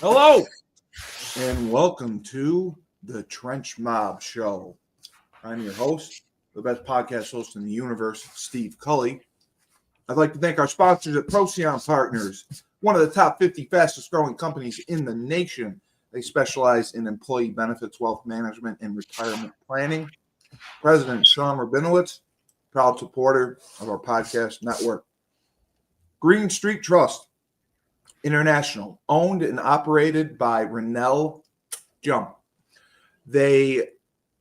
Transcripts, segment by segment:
Hello, and welcome to the Trench Mob Show. I'm your host, the best podcast host in the universe, Steve Cully. I'd like to thank our sponsors at Procyon Partners, one of the top 50 fastest growing companies in the nation. They specialize in employee benefits, wealth management, and retirement planning. President Sean Rabinowitz, proud supporter of our podcast network. Green Street Trust International, owned and operated by Renell Jump. They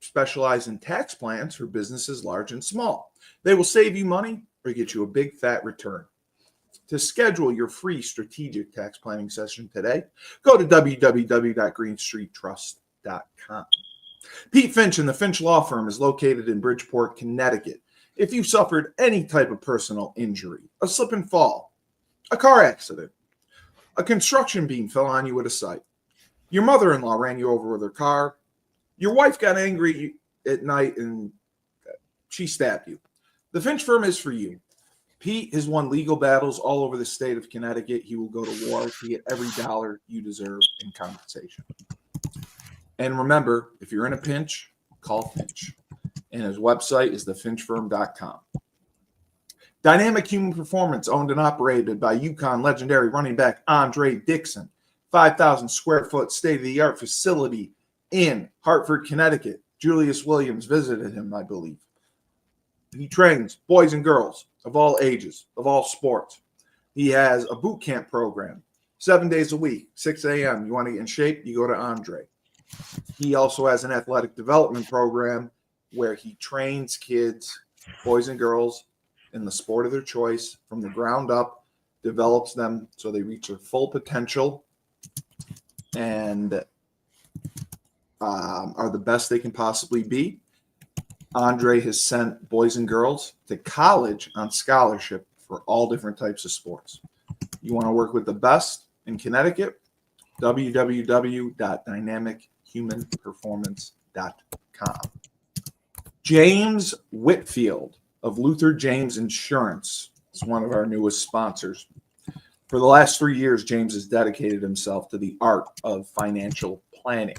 specialize in tax plans for businesses large and small. They will save you money or get you a big fat return. To schedule your free strategic tax planning session today, go to www.greenstreettrust.com. Pete Finch and the Finch Law Firm is located in Bridgeport, Connecticut. If you suffered any type of personal injury, a slip and fall, a car accident, a construction beam fell on you at a site, your mother-in-law ran you over with her car, your wife got angry at night and she stabbed you, the Finch firm is for you. Pete has won legal battles all over the state of Connecticut. He will go to war to get every dollar you deserve in compensation. And remember, if you're in a pinch, call Finch. And his website is thefinchfirm.com. Dynamic Human Performance, owned and operated by UConn legendary running back Andre Dixon. 5,000 square foot state-of-the-art facility in Hartford, Connecticut. Julius Williams visited him, I believe. He trains boys and girls of all ages, of all sports. He has a boot camp program, 7 days a week, 6 a.m. You want to get in shape, you go to Andre. He also has an athletic development program where he trains kids, boys and girls, in the sport of their choice from the ground up, develops them so they reach their full potential and are the best they can possibly be. Andre has sent boys and girls to college on scholarship for all different types of sports. You want to work with the best in Connecticut? www.dynamichumanperformance.com. James Whitfield of Luther James Insurance is one of our newest sponsors. For the last 3 years, James has dedicated himself to the art of financial planning.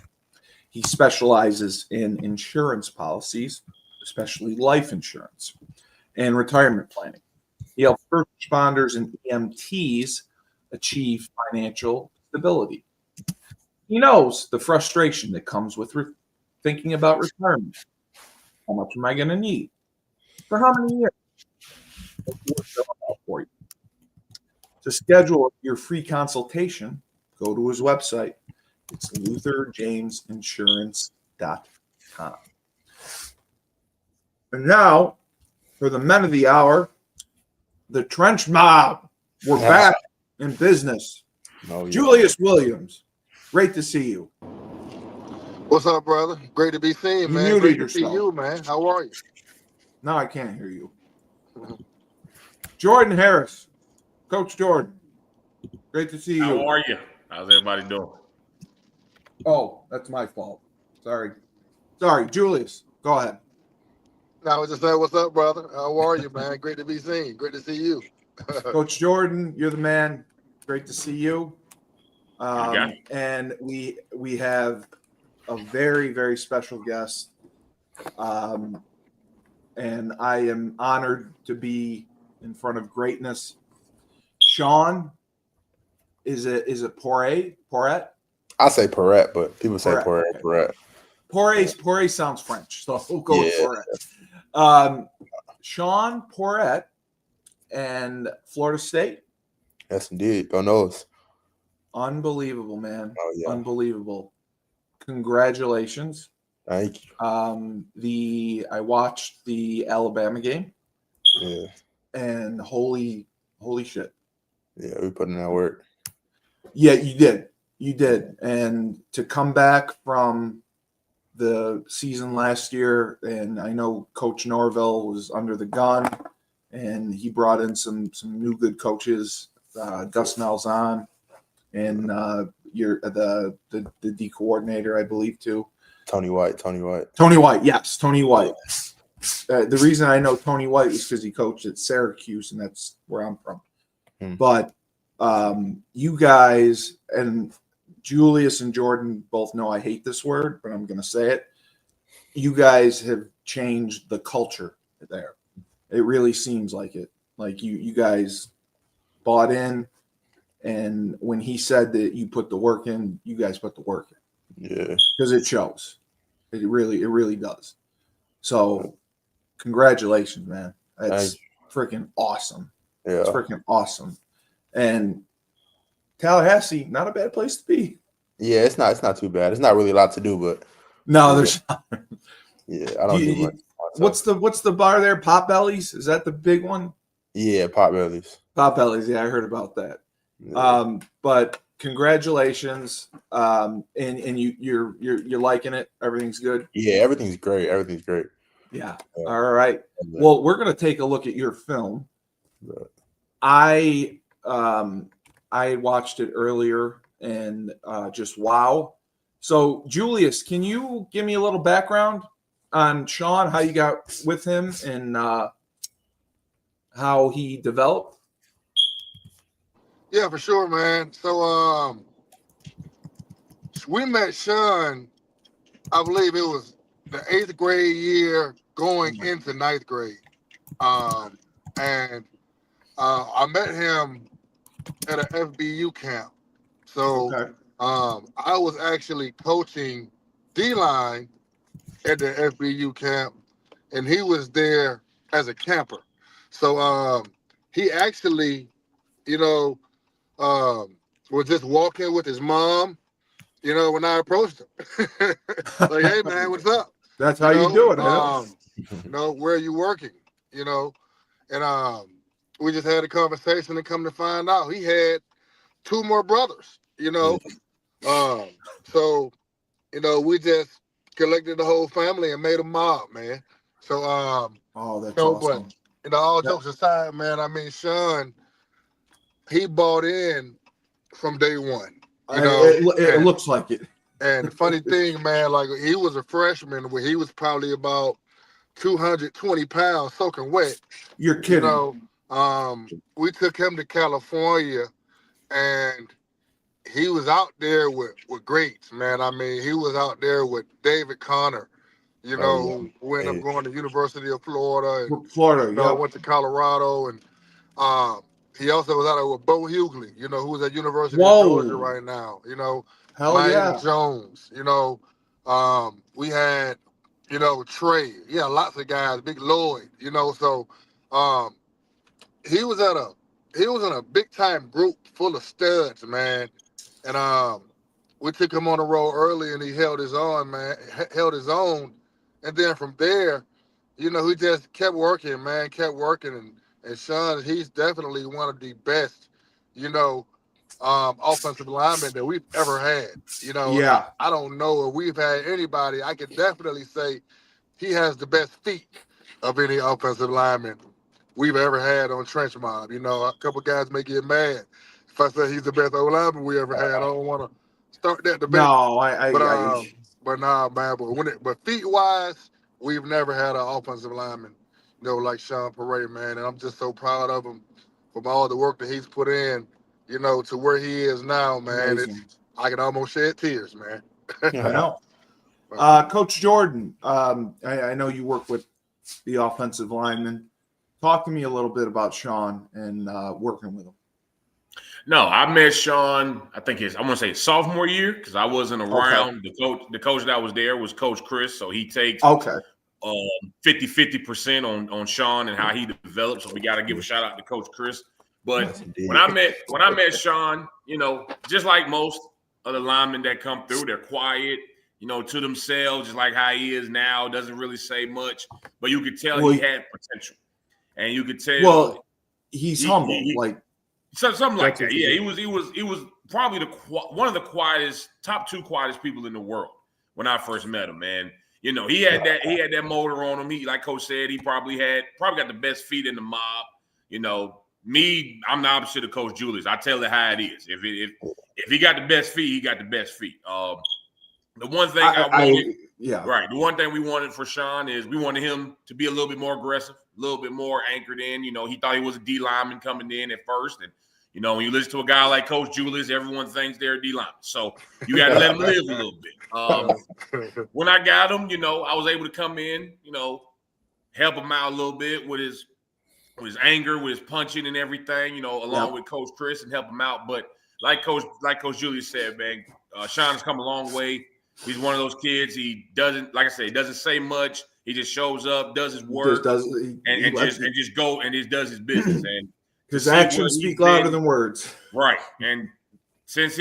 He specializes in insurance policies, especially life insurance, and retirement planning. He helps first responders and EMTs achieve financial stability. He knows the frustration that comes with thinking about retirement. How much am I going to need? For how many years? For you. To schedule your free consultation, go to his website. It's lutherjamesinsurance.com. And now, for the men of the hour, the Trench Mob. We're back in business. Oh, yeah. Julius Williams, great to see you. What's up, brother? Great to be seen, man. Great to see you, man. How are you? No, I can't hear you. Jordan Harris, Coach Jordan, great to see you. How are you? How's everybody doing? Oh, that's my fault. Sorry, Julius, go ahead. I was just saying, what's up, brother? How are you, man? Great to be seen. Great to see you. Coach Jordan, you're the man. Great to see you. And we have a very, very special guest. And I am honored to be in front of greatness. Sean, is it Porret? I say Porret, but people say Porret. Porret sounds French, so we'll go with Porret. Sean Porret and Florida State. Yes, indeed. Go Noles. Unbelievable, man. Oh, yeah. Unbelievable. Congratulations. Thank you. I watched the Alabama game. Yeah. And holy shit. Yeah, we put in that work. Yeah, you did. And to come back from the season last year, and I know Coach Norvell was under the gun, and he brought in some new good coaches, Gus Malzahn, and you're the D coordinator, I believe, too. Tony White, yes, Tony White. The reason I know Tony White is because he coached at Syracuse, and that's where I'm from. But you guys, and Julius and Jordan both know I hate this word, but I'm going to say it. You guys have changed the culture there. It really seems like it. Like you guys bought in, and when he said that you put the work in, you guys put the work in. Yeah. Because it shows. It really does. So congratulations, man. That's freaking awesome. Yeah. It's freaking awesome. And Tallahassee, not a bad place to be. Yeah, it's not too bad. It's not really a lot to do, but No, there's not. Yeah, I don't do much. What's the bar there? Potbellies? Is that the big one? Yeah, Potbellies. Potbellies, yeah, I heard about that. Yeah. But congratulations. And you're liking it. Everything's good. Yeah, everything's great. Everything's great. Yeah. All right. Well, we're gonna take a look at your film. I watched it earlier and just wow. So Julius, can you give me a little background on Sean, how you got with him and how he developed? Yeah, for sure, man. So we met Sean, I believe it was the 8th grade year going into 9th grade. And I met him at an FBU camp. So Okay. I was actually coaching D-line at the FBU camp, and he was there as a camper. So he actually, was just walking with his mom, when I approached him. Like, hey, man, what's up? That's how you do it. Where are you working? And we just had a conversation and come to find out he had 2 more brothers, So, we just collected the whole family and made a mob, man. So, that's awesome. But, all jokes aside, man, I mean, Sean, he bought in from day one. It looks like it. And the funny thing, man, like he was a freshman where he was probably about 220 pounds soaking wet. You're kidding. We took him to California and he was out there with greats, man. I mean, he was out there with David Connor, who ended up going to University of Florida. And, went to Colorado. And he also was out there with Bo Hughley, who was at University of Georgia right now. Mike Jones, we had, Trey. Yeah, lots of guys, Big Lloyd, so he was in a big time group full of studs, man. And we took him on the road early and he held his own, man, And then from there, he just kept working, man, And Sean, he's definitely one of the best, offensive linemen that we've ever had. I don't know if we've had anybody. I can definitely say he has the best feet of any offensive lineman we've ever had on Trench Mob. A couple guys may get mad if I say he's the best old lineman we ever had. I don't want to start that debate. No, but nah, man. But feet wise, we've never had an offensive lineman, like Sean Paré, man. And I'm just so proud of him from all the work that he's put in, to where he is now, man. I can almost shed tears, man. I know. Coach Jordan, I know you work with the offensive lineman. Talk to me a little bit about Sean and working with him. No, I met Sean, I think I want to say sophomore year because I wasn't around. Okay. The coach that was there was Coach Chris, so he takes 50% on Sean and how he developed. So we got to give a shout out to Coach Chris. But when I met Sean, just like most of the linemen that come through, they're quiet, to themselves, just like how he is now. Doesn't really say much, but you could tell he had potential, and you could tell. Well, he's humble, something like that. Yeah, he was probably one of the top 2 quietest people in the world when I first met him, man. He had that motor on him. He, like Coach said, he probably got the best feet in the mob. Me, I'm the opposite of Coach Julius. I tell it how it is. If he got the best feet, he got the best feet. The one thing the one thing we wanted for Sean is we wanted him to be a little bit more aggressive, a little bit more anchored in. He thought he was a D lineman coming in at first, and You know, when you listen to a guy like Coach Julius, everyone thinks they're a D-lineman. So you got to let him live a little bit. When I got him, you know, I was able to come in, you know, help him out a little bit with his anger, with his punching and everything, you know, along with Coach Chris and help him out. But like Coach Julius said, man, Sean has come a long way. He's one of those kids. He doesn't, like I said, he doesn't say much. He just shows up, does his work, does his business. And his actions speak louder than words. Right. And since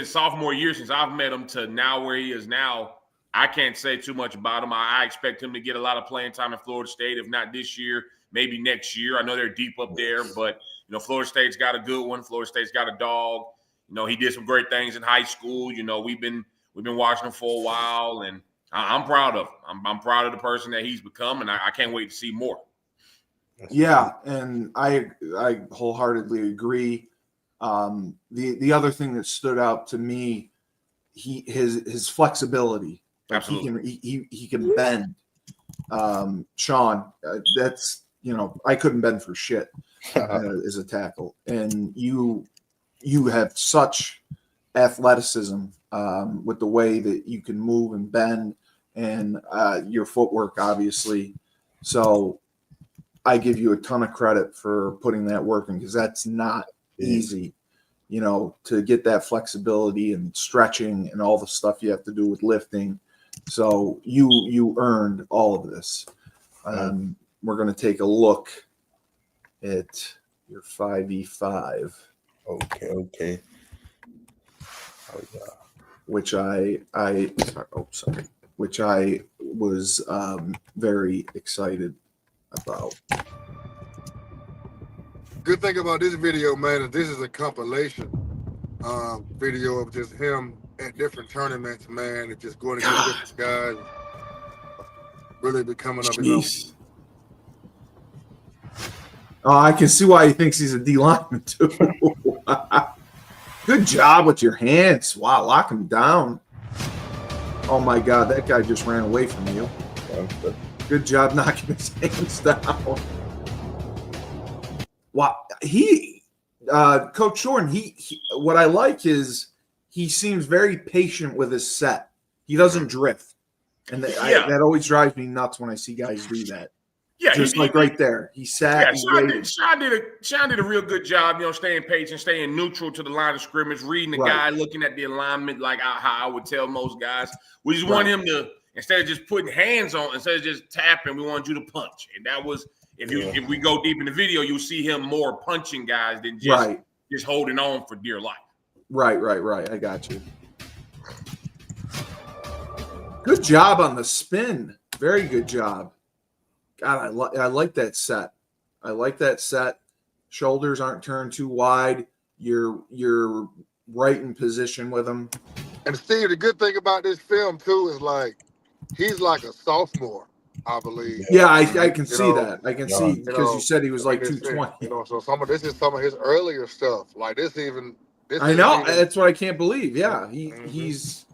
sophomore year, since I've met him to now where he is now, I can't say too much about him. I expect him to get a lot of playing time in Florida State, if not this year, maybe next year. I know they're deep up there, but, you know, Florida State's got a good one. Florida State's got a dog. You know, he did some great things in high school. You know, we've been watching him for a while, and I'm proud of him. I'm proud of the person that he's become, and I can't wait to see more. Yeah, and I wholeheartedly agree. The other thing that stood out to me, his flexibility. Like Absolutely, he can bend. Sean, that's, you know, I couldn't bend for shit as a tackle, and you have such athleticism with the way that you can move and bend, and your footwork, obviously. So I give you a ton of credit for putting that work in, because that's not easy, you know, to get that flexibility and stretching and all the stuff you have to do with lifting. So you earned all of this. We're going to take a look at your 5v5. Okay. Oh, yeah. Which I was very excited about. Good thing about this video, man, is this is a compilation video of just him at different tournaments, man, and just going against different guys, really becoming up his own. Oh, I can see why he thinks he's a D lineman too. Good job with your hands. Wow, lock him down. Oh my God, that guy just ran away from you. Good job knocking his hands down. Wow, Coach Jordan, he what I like is he seems very patient with his set. He doesn't drift, and that always drives me nuts when I see guys do that. Yeah, just right there. He sat. Yeah, Sean did a real good job, you know, staying patient, staying neutral to the line of scrimmage, reading the guy, looking at the alignment, like how I would tell most guys. We just want him to, instead of just putting hands on, instead of just tapping, we want you to punch. And that was, if we go deep in the video, you'll see him more punching guys than just holding on for dear life. Right. I got you. Good job on the spin. Very good job. God, I like that set. I like that set. Shoulders aren't turned too wide. You're right in position with them. And Steve, the good thing about this film too is like he's like a sophomore, I believe. Yeah, I can see that. I can see, because you said he was like 220. You know, so this is some of his earlier stuff. Like this I know. That's what I can't believe. Yeah, he's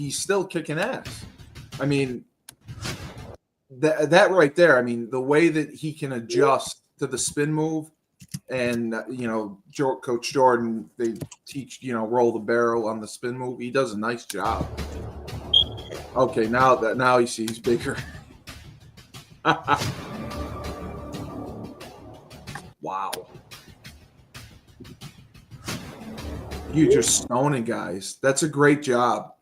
still kicking ass. I mean, that right there. I mean, the way that he can adjust to the spin move, and you know, Coach Jordan, they teach, you know, roll the barrel on the spin move. He does a nice job. Okay, now you see he's bigger. Wow. You're just stoning guys. That's a great job.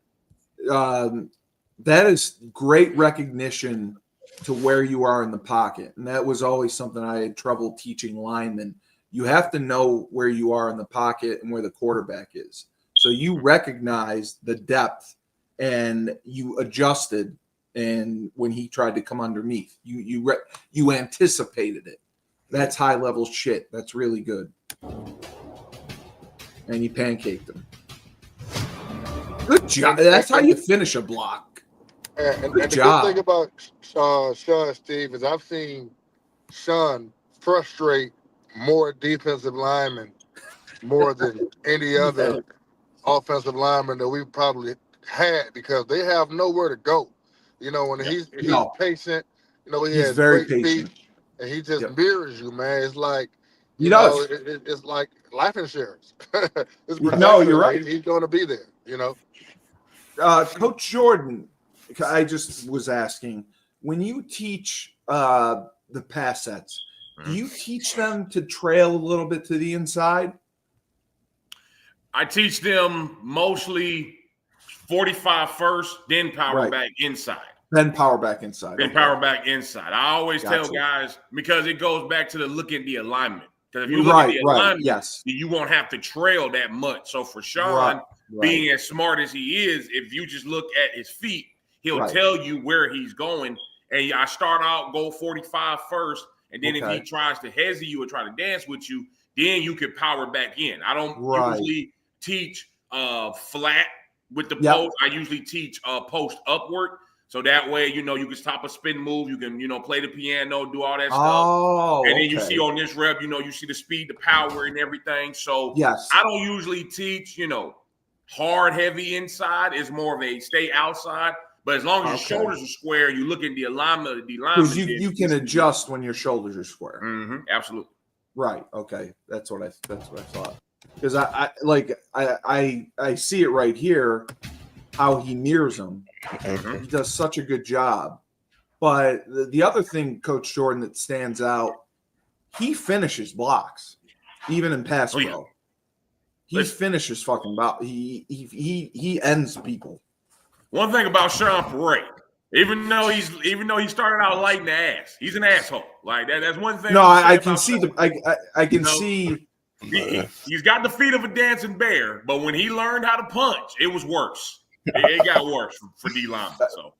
That is great recognition to where you are in the pocket. And that was always something I had trouble teaching linemen. You have to know where you are in the pocket and where the quarterback is. So you recognize the depth and you adjusted. And when he tried to come underneath, you anticipated it. That's high level shit. That's really good. And you pancaked him. Good job. That's how you finish a block. And the good thing about Sean, Steve, is I've seen Sean frustrate more defensive linemen more than any other offensive lineman that we've probably had, because they have nowhere to go. You know, when he's patient, you know, he's has very great patient feet, and he just mirrors you, man. It's like He does. It's like life insurance. It's No, you're right. He's going to be there. You know. Coach Jordan, I just was asking, when you teach the pass sets, do you teach them to trail a little bit to the inside? I teach them mostly 45 first, then power back inside. Then power back inside. Then power back inside. I always tell Gotcha. guys, because it goes back to the look at the alignment. Because if you look at the alignment, yes, you won't have to trail that much. So for Sean, being as smart as he is, if you just look at his feet, he'll tell you where he's going. And I start out, go 45 first, and then if he tries to hesitate you or try to dance with you, then you can power back in. I don't usually teach flat with the post. I usually teach post upward. So that way, you can stop a spin move. You can, play the piano, do all that stuff. And then you see on this rep, you see the speed, the power, and everything. So I don't usually teach, hard, heavy inside. It's more of a stay outside. But as long as your shoulders are square, you look at the alignment of the alignment. Because you can adjust when your shoulders are square. Mm-hmm, absolutely. Right. Okay. That's what I thought. Because I see it right here, how he mirrors them. He does such a good job. But the other thing, Coach Jordan, that stands out, he finishes blocks, even in pass pro. He finishes fucking block. He ends people. One thing about Sean Parade, even though he started out light in the ass, he's an asshole. Like that. That's one thing. No, I can see I can see. He's got the feet of a dancing bear, but when he learned how to punch, it was worse. It got worse for D linemen. So,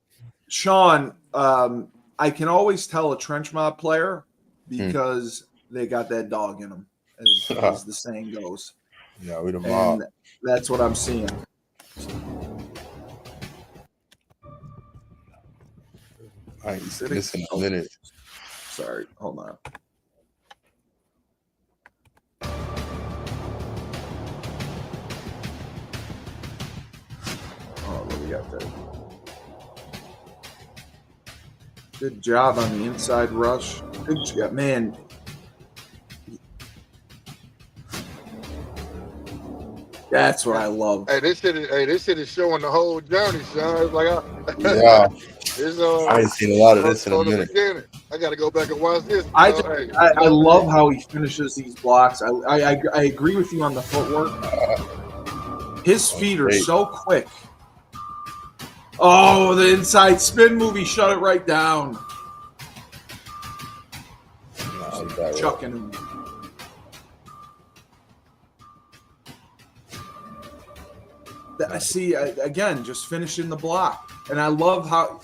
Sean, I can always tell a trench mob player because they got that dog in them, as the saying goes. Yeah, we the mob. That's what I'm seeing. All right, listen a minute. Sorry, hold on. Oh, what do we got there? Good job on the inside rush. Good job, man. That's what I love. Hey, this shit is showing the whole journey, Sean. It's like, I ain't seen a lot of this in a minute. I got to go back and watch this. I love how he finishes these blocks. I agree with you on the footwork. His feet are so quick. Oh, the inside spin movie shut it right down. Chucking him. I see, again, just finishing the block. And I love how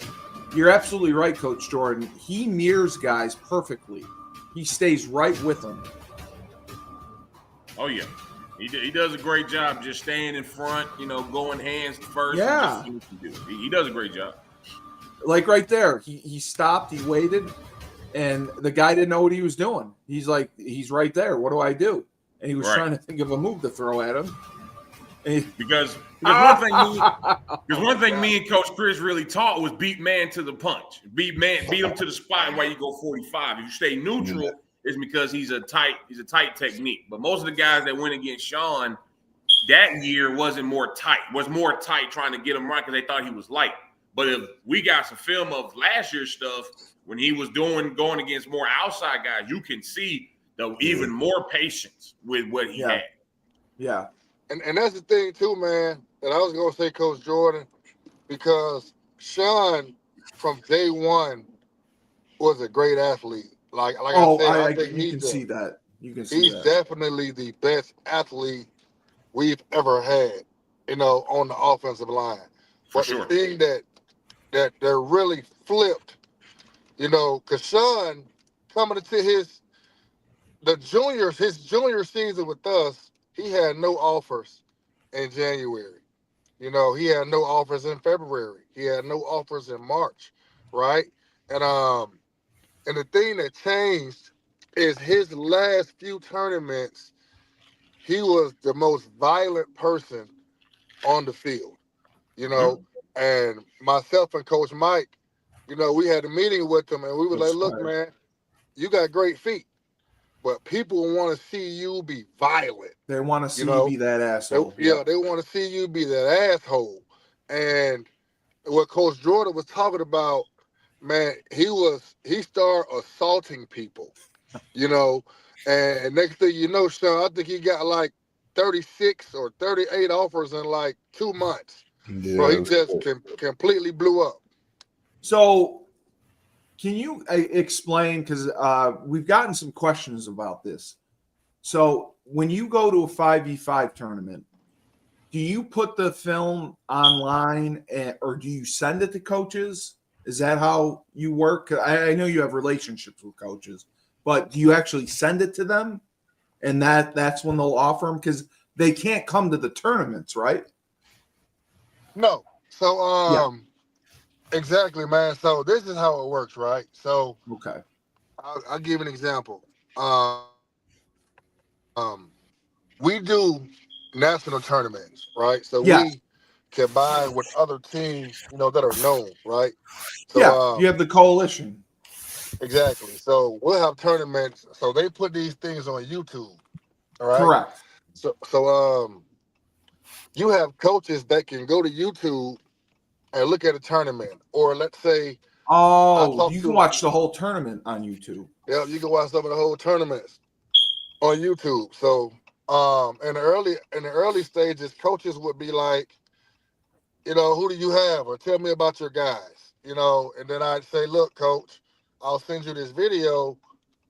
you're absolutely right, Coach Jordan. He mirrors guys perfectly. He stays right with them. Oh, yeah. He does a great job just staying in front, going hands first. Yeah. He does a great job. Like right there, he stopped, he waited, and the guy didn't know what he was doing. He's like, he's right there. What do I do? And he was trying to think of a move to throw at him. Because one thing me and Coach Chris really taught was beat man to the punch. Beat him to the spot, and why you go 45. If you stay neutral, it's because he's a tight technique. But most of the guys that went against Sean that year was more tight trying to get him right because they thought he was light. But if we got some film of last year's stuff when he was going against more outside guys, you can see the even more patience with what he had. Yeah. And that's the thing too, man, that I was gonna say, Coach Jordan, because Sean from day one was a great athlete. Like I said, I think you can see that. He's definitely the best athlete we've ever had, on the offensive line. But the thing that really flipped, because Sean coming into his junior season with us, he had no offers in January. He had no offers in February. He had no offers in March, right? And the thing that changed is his last few tournaments, he was the most violent person on the field, And myself and Coach Mike, we had a meeting with him, and we were like, look, man, you got great feet. but people want to see you be violent. They want to see you be that asshole. They want to see you be that asshole. And what Coach Jordan was talking about, man, he started assaulting people, and next thing you know, Sean, I think he got like 36 or 38 offers in like 2 months. Yeah, Bro, he just completely blew up. So can you explain, because we've gotten some questions about this. So when you go to a 5v5 tournament, do you put the film online or do you send it to coaches? Is that how you work? I know you have relationships with coaches, but do you actually send it to them? And that's when they'll offer them? Because they can't come to the tournaments, right? No. So, exactly, man. So this is how it works, right? So, okay, I'll give an example. We do national tournaments, right? So we combine with other teams, that are known, right? So, you have the coalition. Exactly. So we'll have tournaments. So they put these things on YouTube, all right? Correct. So you have coaches that can go to YouTube and look at a tournament, or let's say, you can watch the whole tournament on YouTube. Yeah, you can watch some of the whole tournaments on YouTube. So, in the early stages, coaches would be like, who do you have, or tell me about your guys, and then I'd say, look, coach, I'll send you this video.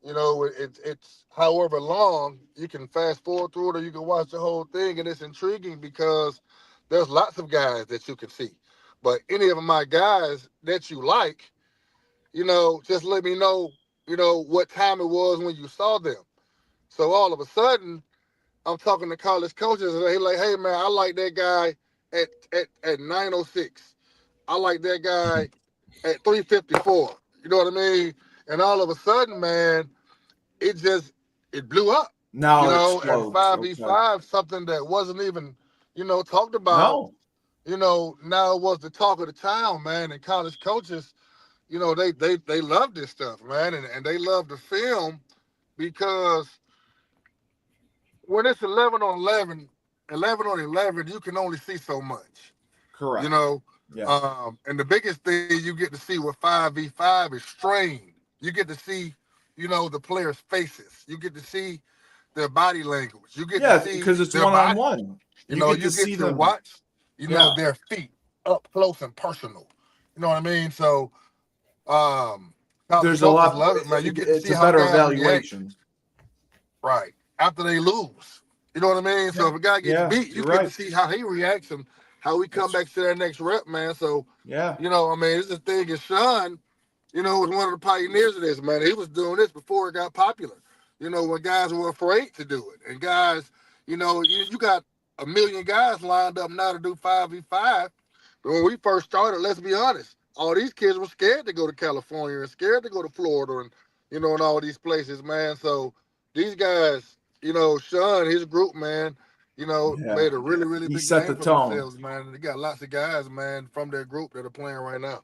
It's however long. You can fast forward through it, or you can watch the whole thing, and it's intriguing because there's lots of guys that you can see. But any of my guys that you like, just let me know, what time it was when you saw them. So all of a sudden, I'm talking to college coaches, and they're like, hey, man, I like that guy at 9:06. I like that guy at 3:54. You know what I mean? And all of a sudden, man, it blew up. Now and 5v5, something that wasn't even, talked about. No. Now it was the talk of the town, man. And college coaches, they love this stuff, man, and they love the film because when it's 11 on 11, 11 on 11, you can only see so much. Correct. And the biggest thing you get to see with 5v5 is strain. You get to see, the players' faces. You get to see their body language. You get to see because it's their one-on-one. You get to watch, their feet up close and personal. You know what I mean? So, there's a lot. Love it, man. You get to see a how better guys evaluation. react. Right. After they lose. You know what I mean? So if a guy gets beat, you get to see how he reacts and how we come back to their next rep, man. So, it's the thing. And Sean, was one of the pioneers of this, man. He was doing this before it got popular. When guys were afraid to do it. And guys, you got a million guys lined up now to do 5v5. But when we first started, let's be honest, all these kids were scared to go to California and scared to go to Florida and, and all these places, man. So these guys, Sean, his group, man, made a really, really big set name the for tone. themselves, man. And they got lots of guys, man, from their group that are playing right now.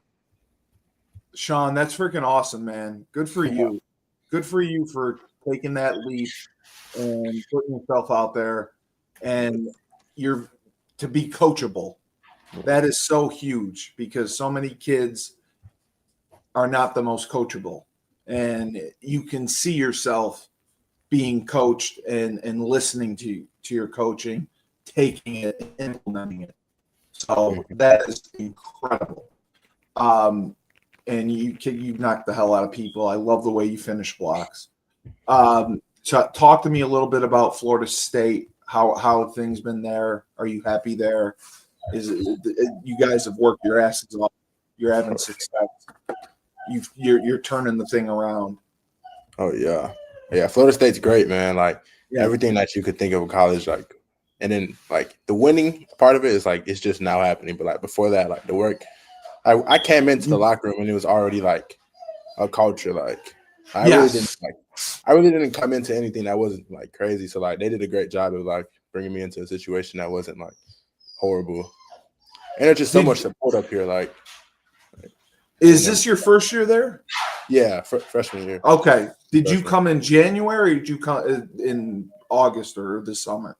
Sean, that's freaking awesome, man. Good for you. Good for you for taking that leap and putting yourself out there, and you're to be coachable. That is so huge because so many kids are not the most coachable, and you can see yourself being coached and listening to your coaching, taking it, implementing it. So that is incredible. And you knock the hell out of people. I love the way you finish blocks. So talk to me a little bit about Florida State. How have things been there? Are you happy there? You guys have worked your asses off. You're having success. You're turning the thing around. Oh yeah. Florida State's great, man. Like everything that you could think of in college, like, and then like the winning part of it is like it's just now happening. But like before that, like the work. I came into the locker room and it was already like a culture. Like I really didn't come into anything that wasn't like crazy. So like they did a great job of like bringing me into a situation that wasn't like horrible. And there's just so much support up here. Like, is this your first year there? Yeah, freshman year. Okay. Did you Freshman. come in January or did you come in August or the summer?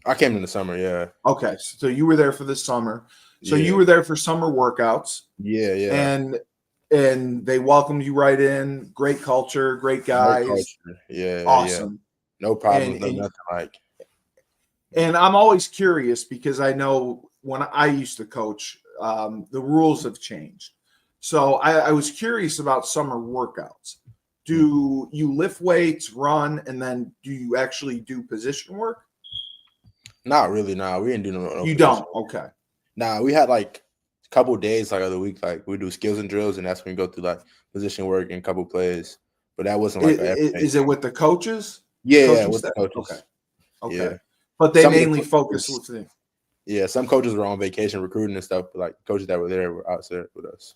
I came in the summer. Yeah. Okay. So you were there for the summer. So Yeah. you were there for summer workouts. Yeah. Yeah. And they welcomed you right in. Great culture, great guys. Great culture. Yeah. Awesome. Yeah. No problems. And- Nothing like. And I'm always curious because I know when I used to coach, the rules have changed. So I was curious about summer workouts. Do you lift weights, run, and then do you actually do position work? Not really. Nah, we didn't do no. You don't. Okay. Nah, we had like a couple days like of the week, like we do skills and drills, and that's when we go through like position work and a couple plays. But that wasn't like Is it with the coaches? Yeah, Coaching with the staff? coaches. Okay. Yeah. But they Some of the mainly coaches- focus with the Yeah, some coaches were on vacation recruiting and stuff, but like coaches that were there were out there with us.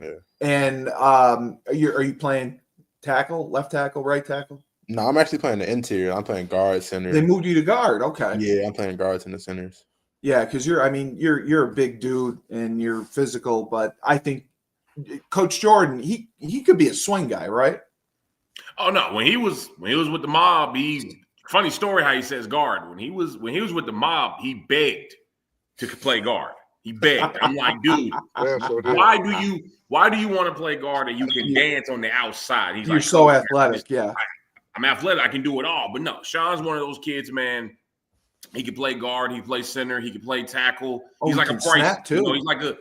Yeah. And are you playing tackle, left tackle, right tackle? No, I'm actually playing the interior. I'm playing guard, center. They moved you to guard. Okay. Yeah, I'm playing guards in the centers. Yeah, because you're a big dude and you're physical, but I think Coach Jordan, he could be a swing guy, right? Oh no, when he was with the mob, funny story how he says guard. When he was with the mob, he begged to play guard. He begged. I'm like, dude, why do you want to play guard and you can dance on the outside? He's You're like, so athletic, yeah. I'm athletic, I can do it all. But no, Sean's one of those kids, man. He can play guard, he can play center, he can play tackle. He's like a Bryson too. You know, he's like a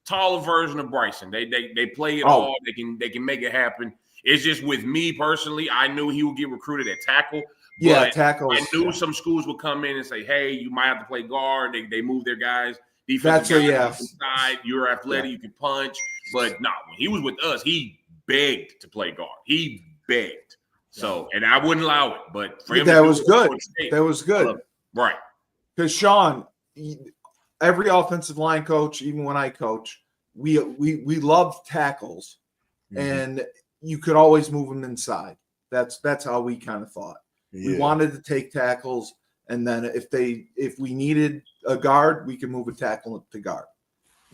taller version of Bryson. They play it all. They can make it happen. It's just with me personally, I knew he would get recruited at tackle. Yeah, tackle. I knew some schools would come in and say, "Hey, you might have to play guard." They move their guys. That's a yes. Side, you're athletic, you can punch. But no, when he was with us, he begged to play guard. He begged. So, and I wouldn't allow it. But for him, that was good. That was good. Right. Because Sean, every offensive line coach, even when I coach, we love tackles, and you could always move them inside. That's how we kind of thought. Yeah. We wanted to take tackles, and then if we needed a guard, we could move a tackle to guard.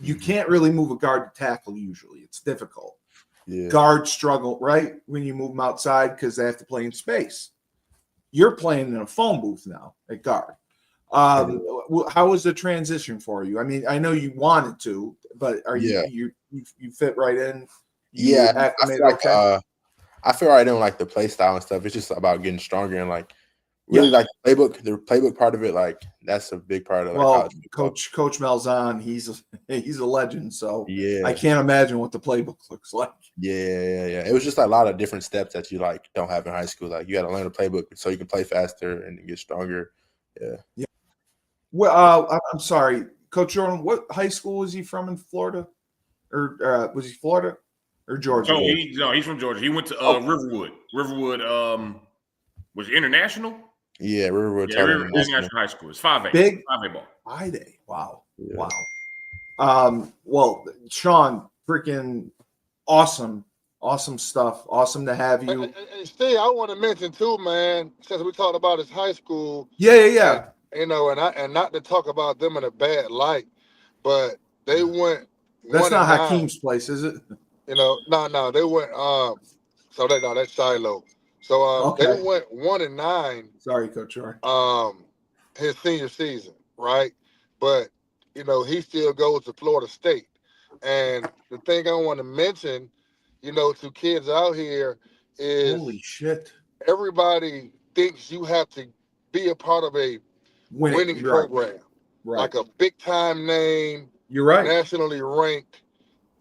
You can't really move a guard to tackle usually. It's difficult. Yeah. Guards struggle, right, when you move them outside because they have to play in space. You're playing in a phone booth now at guard. How was the transition for you? I mean, I know you wanted to, but are you fit right in? I feel right in like the play style and stuff. It's just about getting stronger and like really like the playbook part of it. Like that's a big part of like Coach Malzahn, he's a legend. So I can't imagine what the playbook looks like. Yeah. It was just a lot of different steps that you like don't have in high school. Like you got to learn the playbook so you can play faster and get stronger. Yeah. Well, I'm sorry, Coach Jordan. What high school was he from in Florida, or was he Florida or Georgia? He's from Georgia. He went to Riverwood. Riverwood was international. Yeah, Riverwood. Yeah, International High School. It's 5A. Big 5A ball. 5A. Wow. Yeah. Wow. Well, Sean, freaking awesome stuff. Awesome to have you. And Steve, I want to mention too, man, since we talked about his high school. Yeah. You know, and not to talk about them in a bad light, but they went. That's not Hakeem's place, is it? You know, no, they went. That's Shiloh. So they went 1-9. Sorry, Coach Jordan. His senior season, right? But you know, he still goes to Florida State. And the thing I want to mention, you know, to kids out here is, holy shit, everybody thinks you have to be a part of a winning program, right? Like a big time name. You're right. Nationally ranked,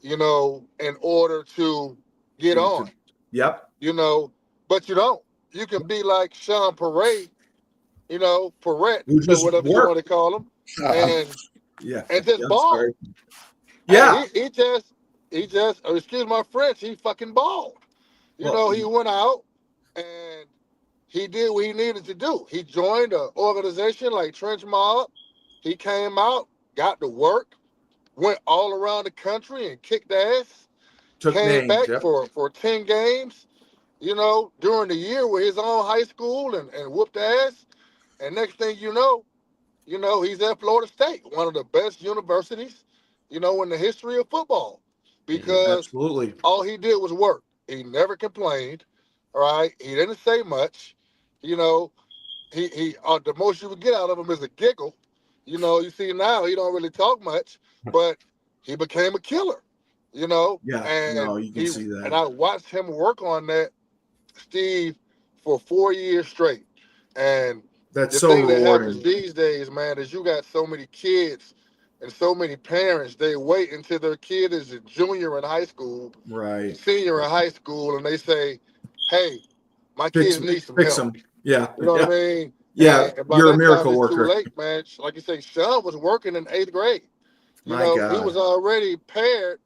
you know, in order to get on. Yep. You know, but you don't. You can be like Sean Perret, you know, Perret, whatever you want to call him, and just ball. Yeah. He just, excuse my French, he fucking balled. You know, he went out and he did what he needed to do. He joined an organization like Trench Mob. He came out, got to work, went all around the country and kicked ass. Came back for 10 games, you know, during the year with his own high school and whooped ass. And next thing you know, he's at Florida State, one of the best universities, you know, in the history of football. because Absolutely. all he did was work. He never complained. All right, he didn't say much. You know, he the most you would get out of him is a giggle. You know, you see now he don't really talk much, but he became a killer. You know, Yeah, and no, you can see that. And I watched him work on that, Steve, for 4 years straight. And That's the so thing that happens rewarding. these days, man, is you got so many kids and so many parents. They wait until their kid is a junior in high school, Right. senior in high school, and they say, "Hey, my Fix kids need some fix help." them. Yeah. You know Yeah. what I mean? Yeah. And by You're a that time, miracle it's too worker. late, man. Like you say, Sean was working in 8th grade. You My know, he God. was already paired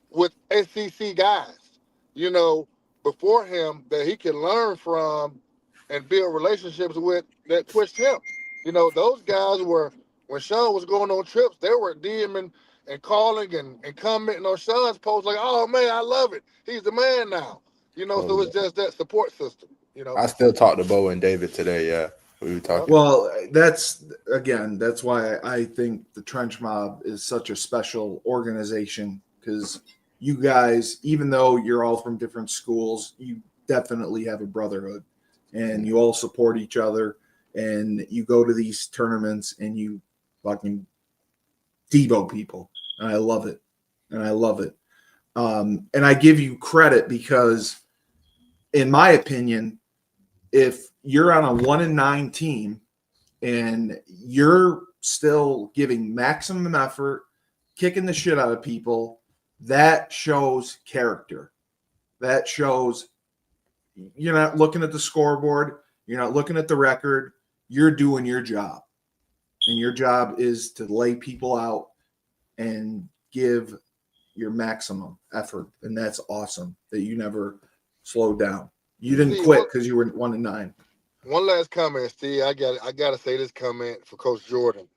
with SEC guys, you know, before him that he could learn from and build relationships with that pushed him. You know, those guys were, when Sean was going on trips, they were DMing and calling and commenting on Sean's posts like, "Oh, man, I love it. He's the man now." You know, so it's just that support system, you know. I still talk to Bo and David today. Yeah, we were talking. Well, that's why I think the Trench Mob is such a special organization, because you guys, even though you're all from different schools, you definitely have a brotherhood, and you all support each other, and you go to these tournaments and you fucking Debo people, and I love it, and I give you credit because, in my opinion, if you're on a 1-9 team and you're still giving maximum effort, kicking the shit out of people, that shows character. That shows you're not looking at the scoreboard, you're not looking at the record, you're doing your job. And your job is to lay people out and give your maximum effort. And that's awesome that you never slowed down. You didn't quit because you were 1-9. One last comment, Steve. I got to say this comment for Coach Jordan.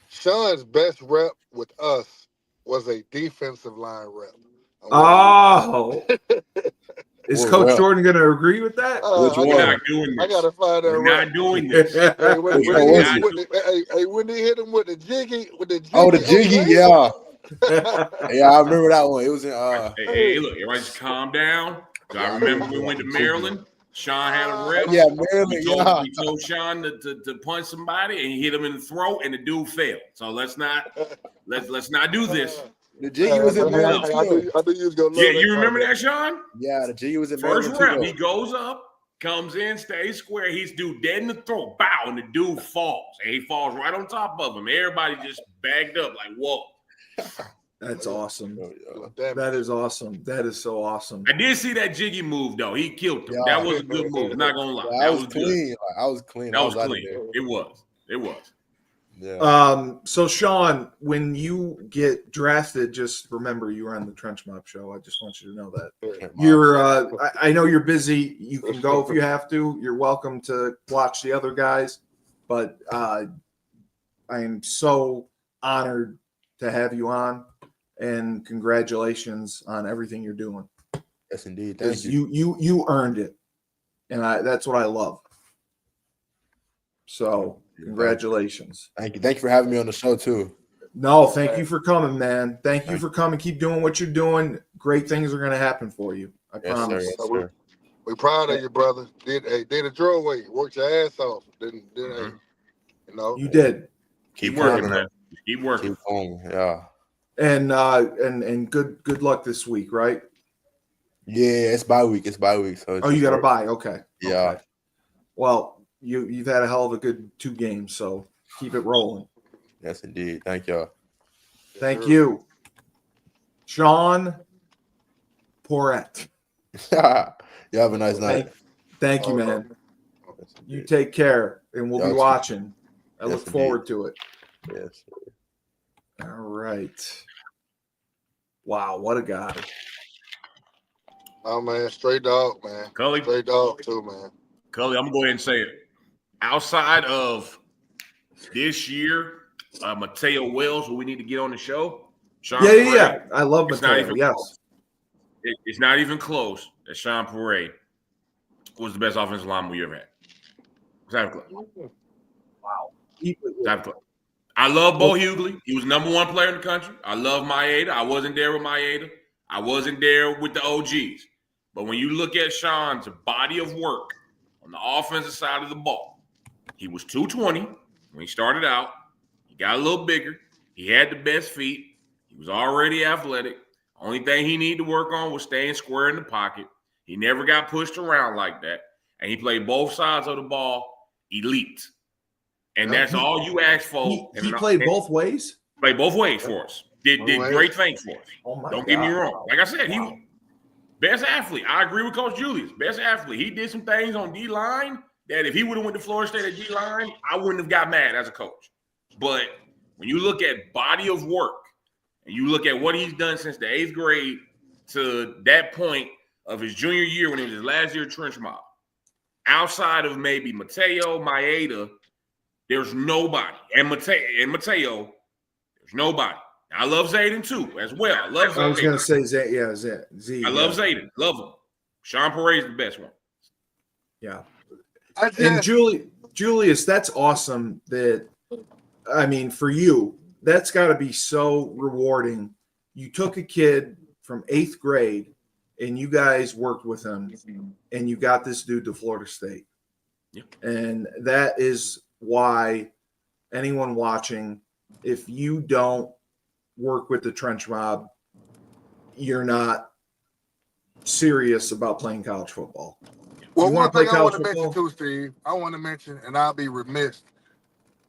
Sean's best rep with us was a defensive line rep. Oh, is Coach Jordan going to agree with that? We're not doing this. I got to find that. We're not doing this. When he hit him with the jiggy, Oh, the jiggy, yeah. Yeah, I remember that one. It was in. Hey, look, everybody just calm down. I remember we went to Maryland. Sean had a rep. Yeah, Maryland. He told Sean to punch somebody, and he hit him in the throat, and the dude failed. So let's not do this. The jiggy was in Maryland too. I knew you was gonna love Yeah, you remember that, Sean? Yeah, the jiggy was in Maryland first rep. He goes up, comes in, stays square. He's dude dead in the throat. Bow, and the dude falls. And he falls right on top of him. Everybody just bagged up like, whoa. That's awesome. That is awesome. That is so awesome. I did see that jiggy move though. He killed him. That was a good move. Not gonna lie. Yeah, that was clean. Good. I was clean. That was clean. It was. Yeah. So Sean, when you get drafted, just remember you were on the Trench Mob show. I just want you to know that. You're I know you're busy. You can go if you have to. You're welcome to watch the other guys, but I am so honored to have you on, and congratulations on everything you're doing. Yes, indeed. Thank you. You earned it, and that's what I love. So congratulations. Thank you. Thank you for having me on the show too. No, thank you for coming, man. Thank you for coming. Keep doing what you're doing. Great things are going to happen for you. I promise. Sir, yes, sir. We're proud of you, brother. Did a drill weight. Worked your ass off. Didn't you know? You did. Keep working, man. Keep working. Keep going. Yeah. And good luck this week, right? Yeah, it's bye week. So you got to bye. Okay. Yeah. Okay. Well, you've had a hell of a good 2 games, so keep it rolling. Yes, indeed. Thank y'all. Thank you, Sean Porrett. You have a nice night. Thank you, man. You take care, and we'll be watching. I look forward to it. Yes. All right. Wow, what a guy. Oh, man, straight dog, man. Cully. Straight dog, too, man. Cully, I'm going to go ahead and say it. Outside of this year, Mateo Wells, who we need to get on the show. Sean Yeah. I love Mateo, yes. It's not even close that Sean Parade was the best offensive lineman we ever had. Exactly. Wow. Exactly. I love Bo Hughley. He was #1 player in the country. I love Maeda. I wasn't there with Maeda. I wasn't there with the OGs. But when you look at Sean's body of work on the offensive side of the ball, he was 220 when he started out. He got a little bigger. He had the best feet. He was already athletic. Only thing he needed to work on was staying square in the pocket. He never got pushed around like that. And he played both sides of the ball elite. And that's all you ask for. He played both ways? Played both ways for us. Did great things for us. Oh my Don't God. get me wrong. Like I said, he was best athlete. I agree with Coach Julius. Best athlete. He did some things on D-line that if he would have went to Florida State at D-line, I wouldn't have got mad as a coach. But when you look at body of work and you look at what he's done since the 8th grade to that point of his junior year when it was his last year of trench mob, outside of maybe Mateo, Maeda, there's nobody. And Mateo, there's nobody. I love Zayden too, as well. I love Zayden. I was going to say Z. I love Zayden. Love him. Sean Parade's the best one. Yeah. And Julius, that's awesome that, I mean, for you, that's got to be so rewarding. You took a kid from 8th grade and you guys worked with him and you got this dude to Florida State. Yeah. And that is why anyone watching, if you don't work with the trench mob, you're not serious about playing college football. Well, one thing I want to mention too, Steve, and I'll be remiss,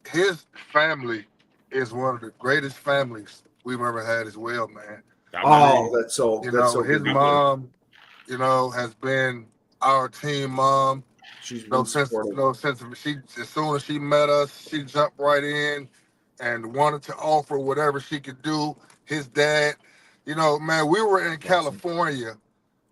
his family is one of the greatest families we've ever had as well, man. Oh, that's so his mom, has been our team mom. She's been since as soon as she met us, she jumped right in and wanted to offer whatever she could do. His dad, man, we were in California,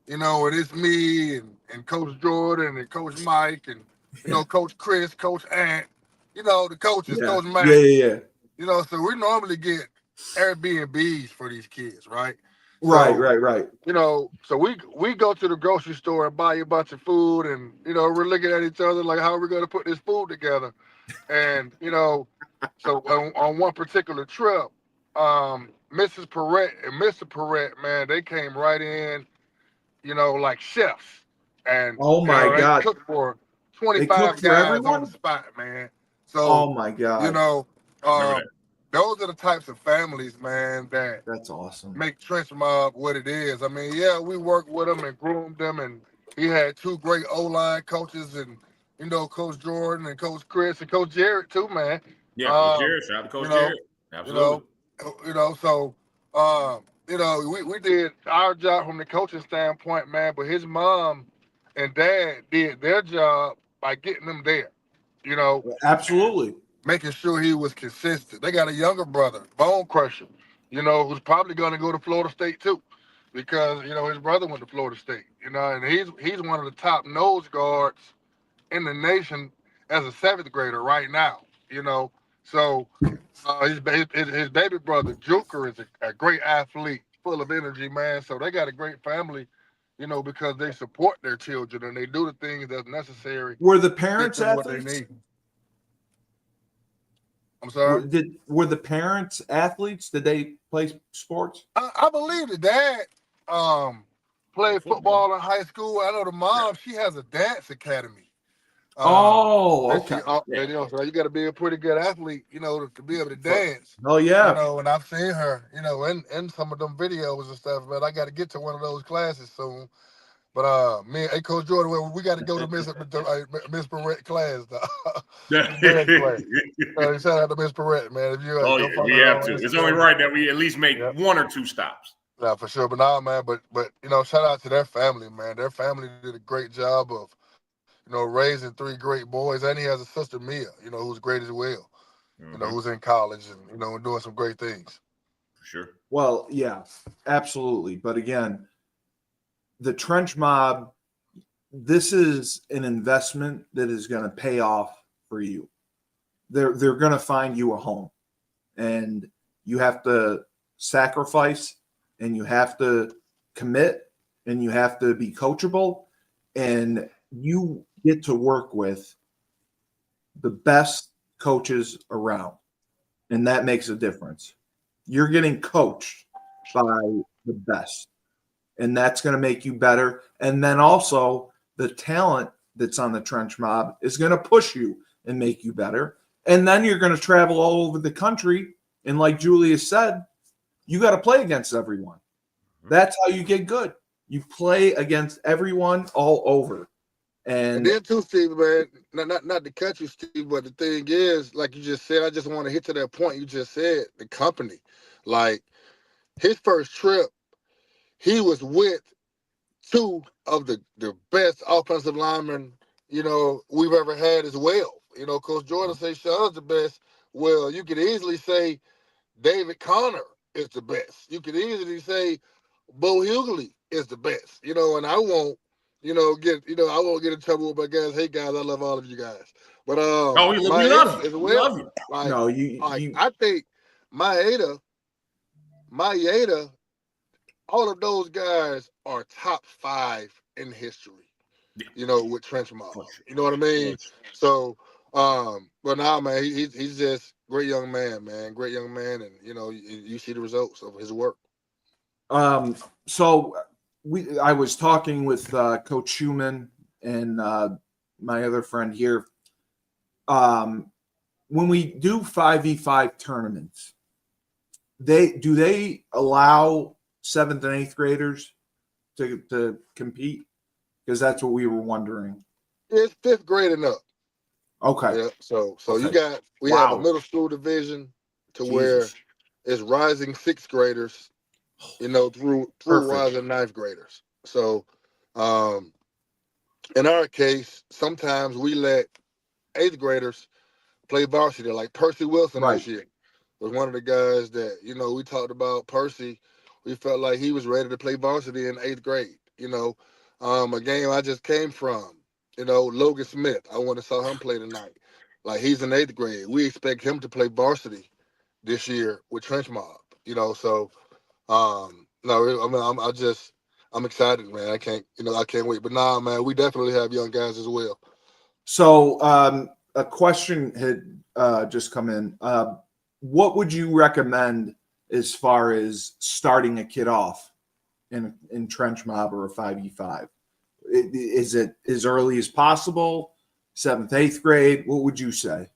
and it's me and Coach Jordan and Coach Mike and Coach Chris, Coach Ant, the coaches, Coach Mike. Yeah. So we normally get Airbnbs for these kids, right? Right. So we go to the grocery store and buy a bunch of food, and we're looking at each other like, how are we going to put this food together? And so on one particular trip, Mrs. Perrette and Mr. Perrette, man, they came right in, like chefs, and oh my God, they cooked for 25 guys on the spot, man. So oh my God, those are the types of families, man, that's awesome. Make Trench Mob what it is. I mean, yeah, we worked with them and groomed them, and he had 2 great O-line coaches, and Coach Jordan and Coach Chris and Coach Jared too, man. Yeah, Coach Jared, shout out to Coach Jared. Absolutely. We did our job from the coaching standpoint, man, but his mom and dad did their job by getting them there, Absolutely. Making sure he was consistent. They got a younger brother, Bone Crusher, who's probably going to go to Florida State too, because his brother went to Florida State, and he's one of the top nose guards in the nation as a 7th grader right now. So his baby brother Joker is a great athlete, full of energy, man. So they got a great family, because they support their children and they do the things that's necessary. Were the parents athletes? What they need. I'm sorry. Were the parents athletes? Did they play sports? I believe the dad played football in high school. I know the mom, she has a dance academy. Okay. So you got to be a pretty good athlete, to be able to dance. Oh yeah. And I've seen her, in some of them videos and stuff. But I got to get to one of those classes soon. But me and Coach Jordan, we got to go to Miss Perrette class. Shout out to Miss Perrette, man. If you, we have to. It's only right that we at least make 1 or 2 stops. Yeah, for sure. But nah, man. But shout out to their family, man. Their family did a great job of, raising 3 great boys, and he has a sister, Mia, who's great as well, who's in college and, doing some great things. For sure. Well, yeah, absolutely. But again, the trench mob, this is an investment that is going to pay off for you. They're going to find you a home, and you have to sacrifice, and you have to commit, and you have to be coachable, and you get to work with the best coaches around, and that makes a difference. You're getting coached by the best. and that's going to make you better. And then also the talent that's on the trench mob is going to push you and make you better. And then you're going to travel all over the country. And like Julius said, you got to play against everyone. That's how you get good. You play against everyone all over. And then too, Steve, man, not to cut you, Steve, but the thing is, like you just said, I just want to hit to that point you just said, the company. Like, his first trip, he was with two of the best offensive linemen, we've ever had as well. Coach Jordan say Sean's the best. Well, you could easily say David Connor is the best. You could easily say Bo Hughley is the best. And I won't, I won't get in trouble with my guys. Hey guys, I love all of you guys. But we love you. as well. We love you. Like, no, I think Maeda, all of those guys are top 5 in history. Yeah. With trench mob. You know what I mean? So, but now, man, he's just great young man, great young man, and you see the results of his work. So I was talking with Coach Schumann and my other friend here. When we do 5v5 tournaments, do they allow 7th and 8th graders to compete? Because that's what we were wondering. It's 5th grade and up. Okay. Yeah. So okay. we have a middle school division to where it's rising 6th graders, through rising 9th graders. So, in our case, sometimes we let 8th graders play varsity, like Percy Wilson this year was one of the guys that, we talked about Percy. We felt like he was ready to play varsity in 8th grade. A game I just came from, Logan Smith. I want to saw him play tonight. Like, he's in 8th grade. We expect him to play varsity this year with Trench Mob. So no, I'm excited, man. I can't wait. But nah, man, we definitely have young guys as well. So a question had just come in. What would you recommend as far as starting a kid off in trench mob or a 5v5? Is it as early as possible? 7th, 8th grade? What would you say?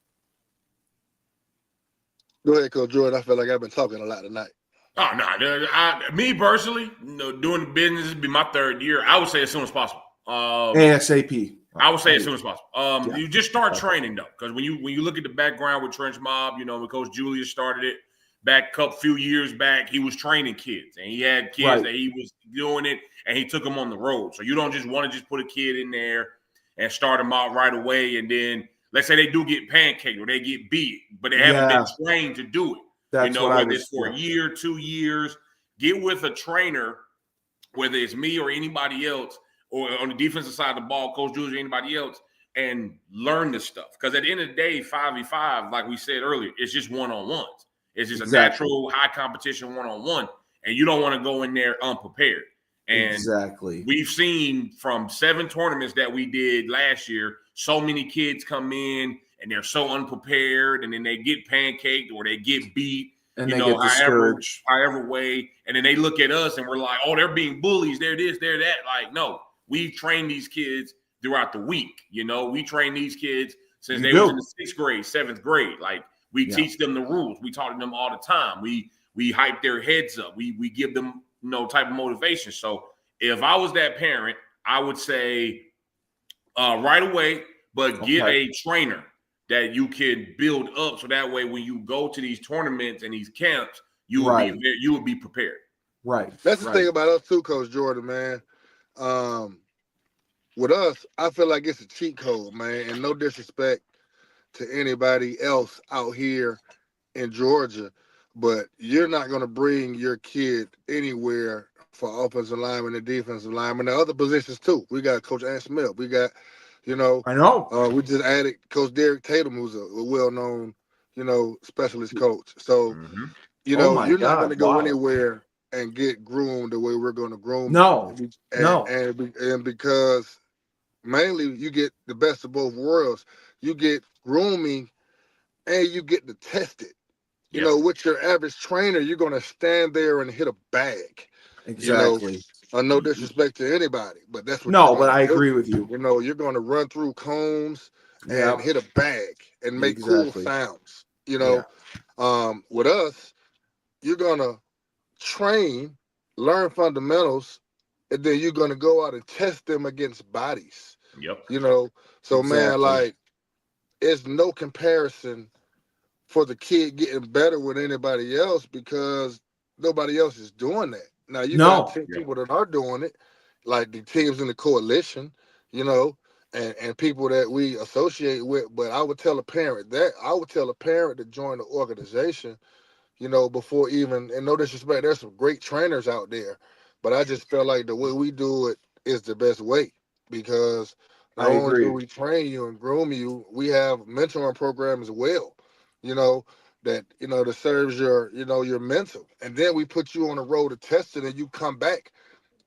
Go ahead, Coach Jordan. I feel like I've been talking a lot tonight. Oh, no. Me personally, doing the business would be my 3rd year. I would say as soon as possible. ASAP. I would say as soon as possible. You just start training, though, because when you look at the background with Trench Mob, when Coach Julius started it back a few years back, he was training kids, and he had kids that he was doing it, and he took them on the road. So you don't just want to just put a kid in there and start them out right away, and then let's say they do get pancaked or they get beat, but they haven't been trained to do it. That's whether it's for a year, 2 years, get with a trainer, whether it's me or anybody else, or on the defensive side of the ball, Coach Julius or anybody else, and learn this stuff. Because at the end of the day, 5v5, like we said earlier, it's just one-on-ones. It's just a natural high competition one-on-one, and you don't want to go in there unprepared. And we've seen from 7 tournaments that we did last year, so many kids come in and they're so unprepared, and then they get pancaked or they get beat, and they get discouraged. However way, and then they look at us and we're like, oh, they're being bullies, they're this, they're that. Like, no, we train these kids throughout the week. We train these kids since they was in the 6th grade, 7th grade. Like, we teach them the rules. We talk to them all the time. We hype their heads up. We give them type of motivation. So if I was that parent, I would say right away, but get a trainer that you can build up, so that way when you go to these tournaments and these camps, you will be prepared. Right. That's the thing about us too, Coach Jordan, man. With us, I feel like it's a cheat code, man, and no disrespect to anybody else out here in Georgia, but you're not going to bring your kid anywhere for offensive lineman and defensive lineman and other positions too. We got Coach Ann Smith. We got, I know. We just added Coach Derek Tatum, who's a well-known, specialist coach. So, you're not going to go anywhere and get groomed the way we're going to groom. No. And because mainly you get the best of both worlds. You get grooming and you get to test it. With your average trainer, you're going to stand there and hit a bag. Exactly. No disrespect to anybody, but that's what No, you're but gonna I do. agree with you. You know, you're gonna run through cones Yeah, and hit a bag and make cool exactly. sounds. You Yeah. know, with us, you're gonna train, learn fundamentals, and then you're gonna go out and test them against bodies. Yep. You know, so man, Exactly. like it's no comparison for the kid getting better with anybody else because nobody else is doing that. Now you got No. 10 people that are doing it, like the teams in the coalition, you know, and people that we associate with. But I would tell a parent to join the organization, you know, before even, and no disrespect, there's some great trainers out there, but I just felt like the way we do it is the best way because not I only do agree. we train you and groom you, we have mentoring programs as well, you know, that serves your mental. And then we put you on the road to test it and you come back,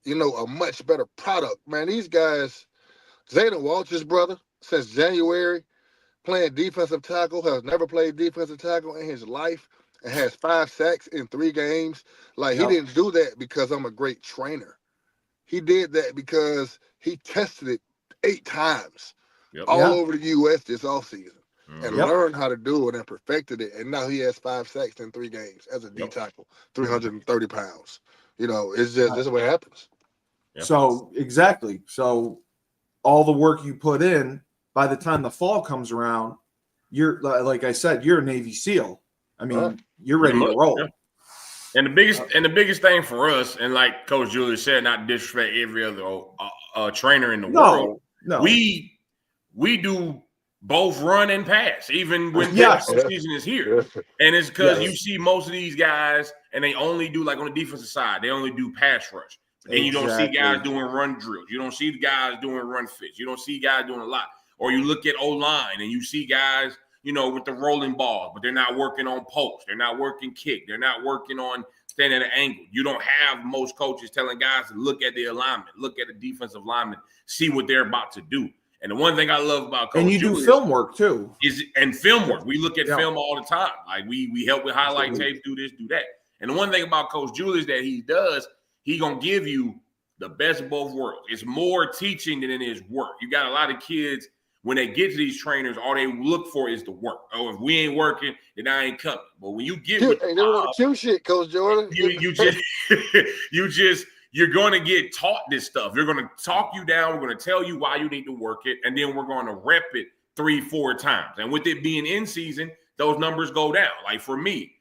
a much better product. Man, these guys, Zayden Walters' brother, since January, playing defensive tackle, has never played defensive tackle in his life and has 5 sacks in 3 games. Like, he Yep. didn't do that because I'm a great trainer. He did that because he tested it 8 times Yep. all Yeah. over the U.S. this offseason and Yep. learned how to do it and perfected it. And now he has 5 sacks in 3 games as a D tackle, 330 pounds. It's just, this is what happens. Yep. So exactly. So all the work you put in, by the time the fall comes around, you're like I said, you're a Navy SEAL. I mean, Right. you're ready to roll. Yeah. And the biggest thing for us, and like Coach Julius said, not to disrespect every other trainer in the world, No. we do both run and pass, even when Yes. the season is here. And it's because Yes. you see most of these guys, and they only do, like on the defensive side, they only do pass rush. But then you don't see guys doing run drills. You don't see the guys doing run fits. You don't see guys doing a lot. Or you look at O-line and you see guys, with the rolling balls, but they're not working on post. They're not working kick. They're not working on standing at an angle. You don't have most coaches telling guys to look at the alignment, look at the defensive lineman, see what they're about to do. And the one thing I love about Coach And you Julius do film work too. and film work. We look at film all the time. Like we help with highlight tapes, do this, do that. And the one thing about Coach Julius that he does, he gonna give you the best of both worlds. It's more teaching than it is work. You got a lot of kids, when they get to these trainers, all they look for is the work. Oh, if we ain't working, then I ain't coming. But when you get with Hey, they want the cute shit, Coach Jordan. you're going to get taught this stuff. You're going to talk you down. We're going to tell you why you need to work it, and then we're going to rep it 3-4 times. And with it being in season, those numbers go down. Like for me,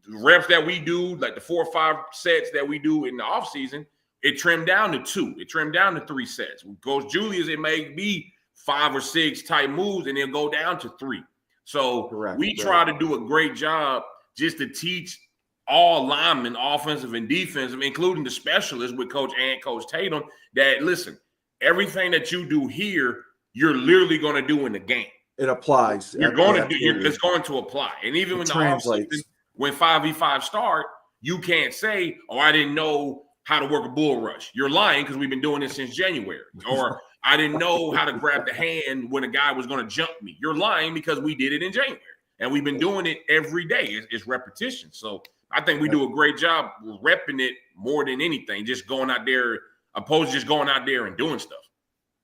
the reps that we do, like the 4 or 5 sets that we do in the off season, it trimmed down to 2. It trimmed down to 3 sets. With Coach Julius, it may be 5 or 6 type moves, and then go down to 3. So we try to do a great job just to teach all linemen, offensive and defensive, including the specialists with Coach and Coach Tatum, that listen, everything that you do here, you're literally going to do in the game. It applies. You're going to do. It's going to apply. And even when the offseason, when 5v5 start, you can't say, "Oh, I didn't know how to work a bull rush." You're lying because we've been doing this since January. Or I didn't know how to grab the hand when a guy was going to jump me. You're lying because we did it in January. And we've been doing it every day. It's repetition. So I think we do a great job repping it more than anything, just going out there, opposed to just going out there and doing stuff.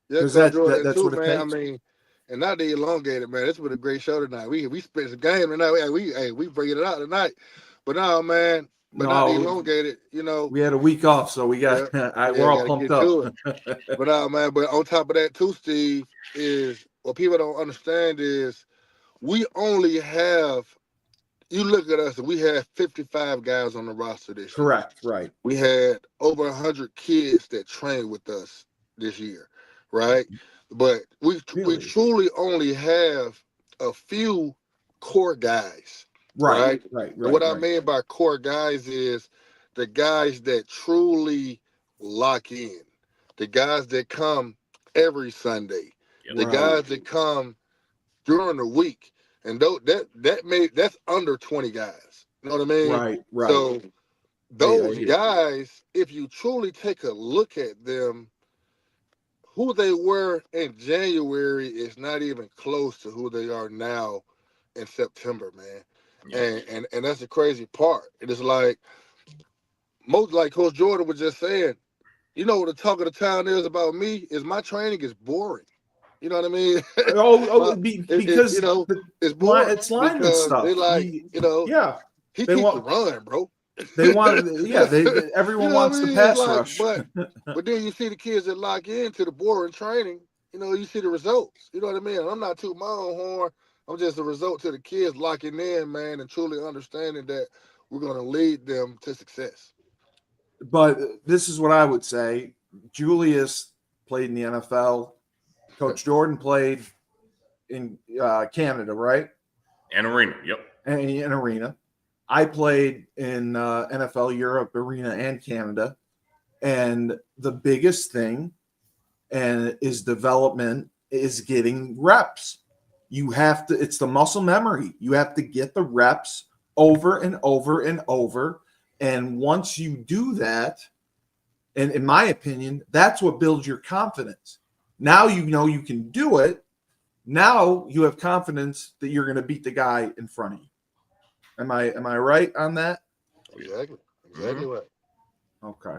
Yeah, that's too, what it man. takes. I mean, and not to elongate it, man. This was a great show tonight. We spent some game tonight. We bringing it out tonight. But now, man, not to elongate it, We had a week off, so we got we're all pumped up. But now, man, but on top of that too, Steve, is what people don't understand is we only have, you look at us and we have 55 guys on the roster this year. Correct, right. We had over 100 kids that trained with us this year, right? But we truly only have a few core guys. Right. What I mean by core guys is the guys that truly lock in, the guys that come every Sunday, the guys that come during the week, and that's under 20 guys. You know what I mean? Right. So those guys, if you truly take a look at them, who they were in January is not even close to who they are now in September, man. And that's the crazy part. It is like Coach Jordan was just saying, you know what the talk of the town is about me is my training is boring. You know what I mean? Because you know, the it's boring it's lineman because stuff. they like, Yeah, he they keeps the want run, bro. they want yeah You everyone know what wants I the mean? It's pass like, rush. but then you see the kids that lock into the boring training. You know, you see the results. You know what I mean? I'm not tooting my own horn. I'm just a result to the kids locking in, man, and truly understanding that we're going to lead them to success. But this is what I would say. Julius played in the NFL. Coach Jordan played in Canada, right? And arena. Yep. And in arena. I played in NFL Europe, arena, and Canada. And the biggest thing is development is getting reps. You have to, it's the muscle memory. You have to get the reps over and over and over. And once you do that, and in my opinion, that's what builds your confidence. Now you know you can do it. Now you have confidence that you're going to beat the guy in front of you. Am I right on that? Exactly Mm-hmm. right. Okay.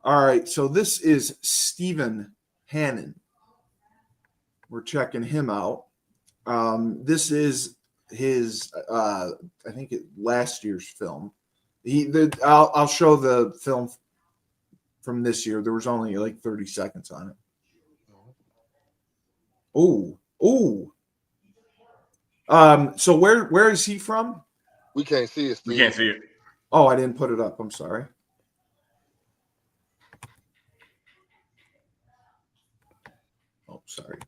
All right. So this is Stephen Hannon. We're checking him out. This is his, I think last year's film. I'll show the film from this year. There was only like 30 seconds on it. Oh. So where is he from? We can't see it, Steve. We can't see it. Oh, I didn't put it up. I'm sorry. Oh, sorry.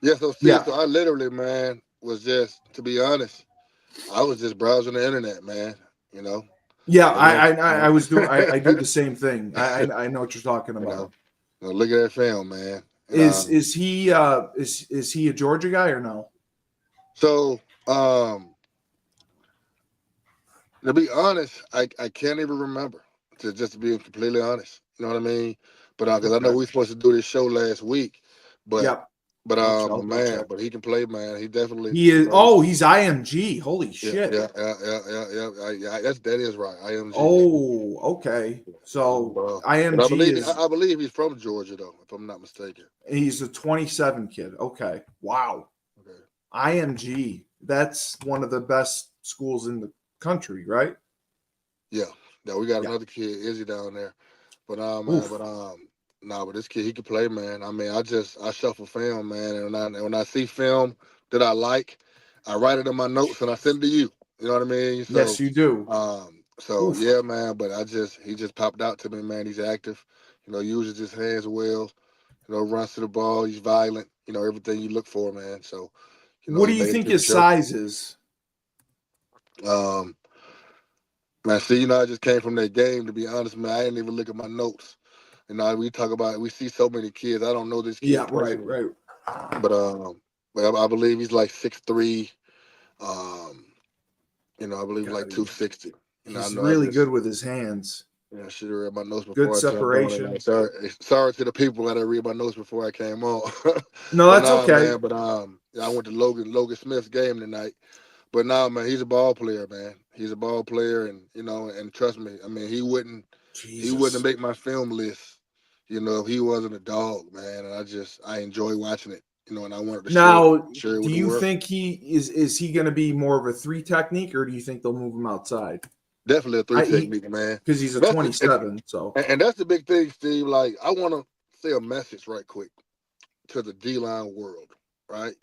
Yeah, so Steve, so I literally, man, was just, to be honest, I was just browsing the internet, man. You know. Yeah, I was doing. I do the same thing. I know what you're talking about. Look at that film, man. Is he is he a Georgia guy or no? So, to be honest, I can't even remember. To just be completely honest, you know what I mean. But because I know we were supposed to do this show last week, but Yep. but man, but he can play, man. He definitely. He is. Oh, he's IMG. Holy shit. Yeah. That is right. IMG. Oh, okay. So IMG I believe he's from Georgia, though, if I'm not mistaken. He's a 27 kid. Okay. Wow. Okay. IMG. That's one of the best schools in the country, right? Yeah. Yeah, we got another kid, Izzy, down there. But but this kid, he can play, man. I mean, I shuffle film, man, and when I see film that I like, I write it in my notes and I send it to you. You know what I mean? So, yes, you do. Yeah, man. But he just popped out to me, man. He's active. You know, uses his hands well. You know, runs to the ball. He's violent. You know, everything you look for, man. So, what do you think his size is? Man, see, you know, I just came from that game. To be honest, man, I didn't even look at my notes. You know, we see so many kids. I don't know this kid. Yeah, right. But I believe he's like 6'3". You know, I believe like 260. He's really good with his hands. Yeah, I should have read my notes before. Good separation. Sorry to the people that I read my notes before I came on. No, that's okay. Man, but I went to Logan Smith's game tonight. But man, he's a ball player, man. He's a ball player, and you know, and trust me, I mean, he wouldn't make my film list, you know, if he wasn't a dog, man. And I enjoy watching it, you know, and I wanted to share it with do you think he is he going to be more of a 3 technique, or do you think they'll move him outside? Definitely a 3 technique, man. Because he's a 27, and that's the big thing, Steve. Like, I want to say a message right quick to the D-line world, right?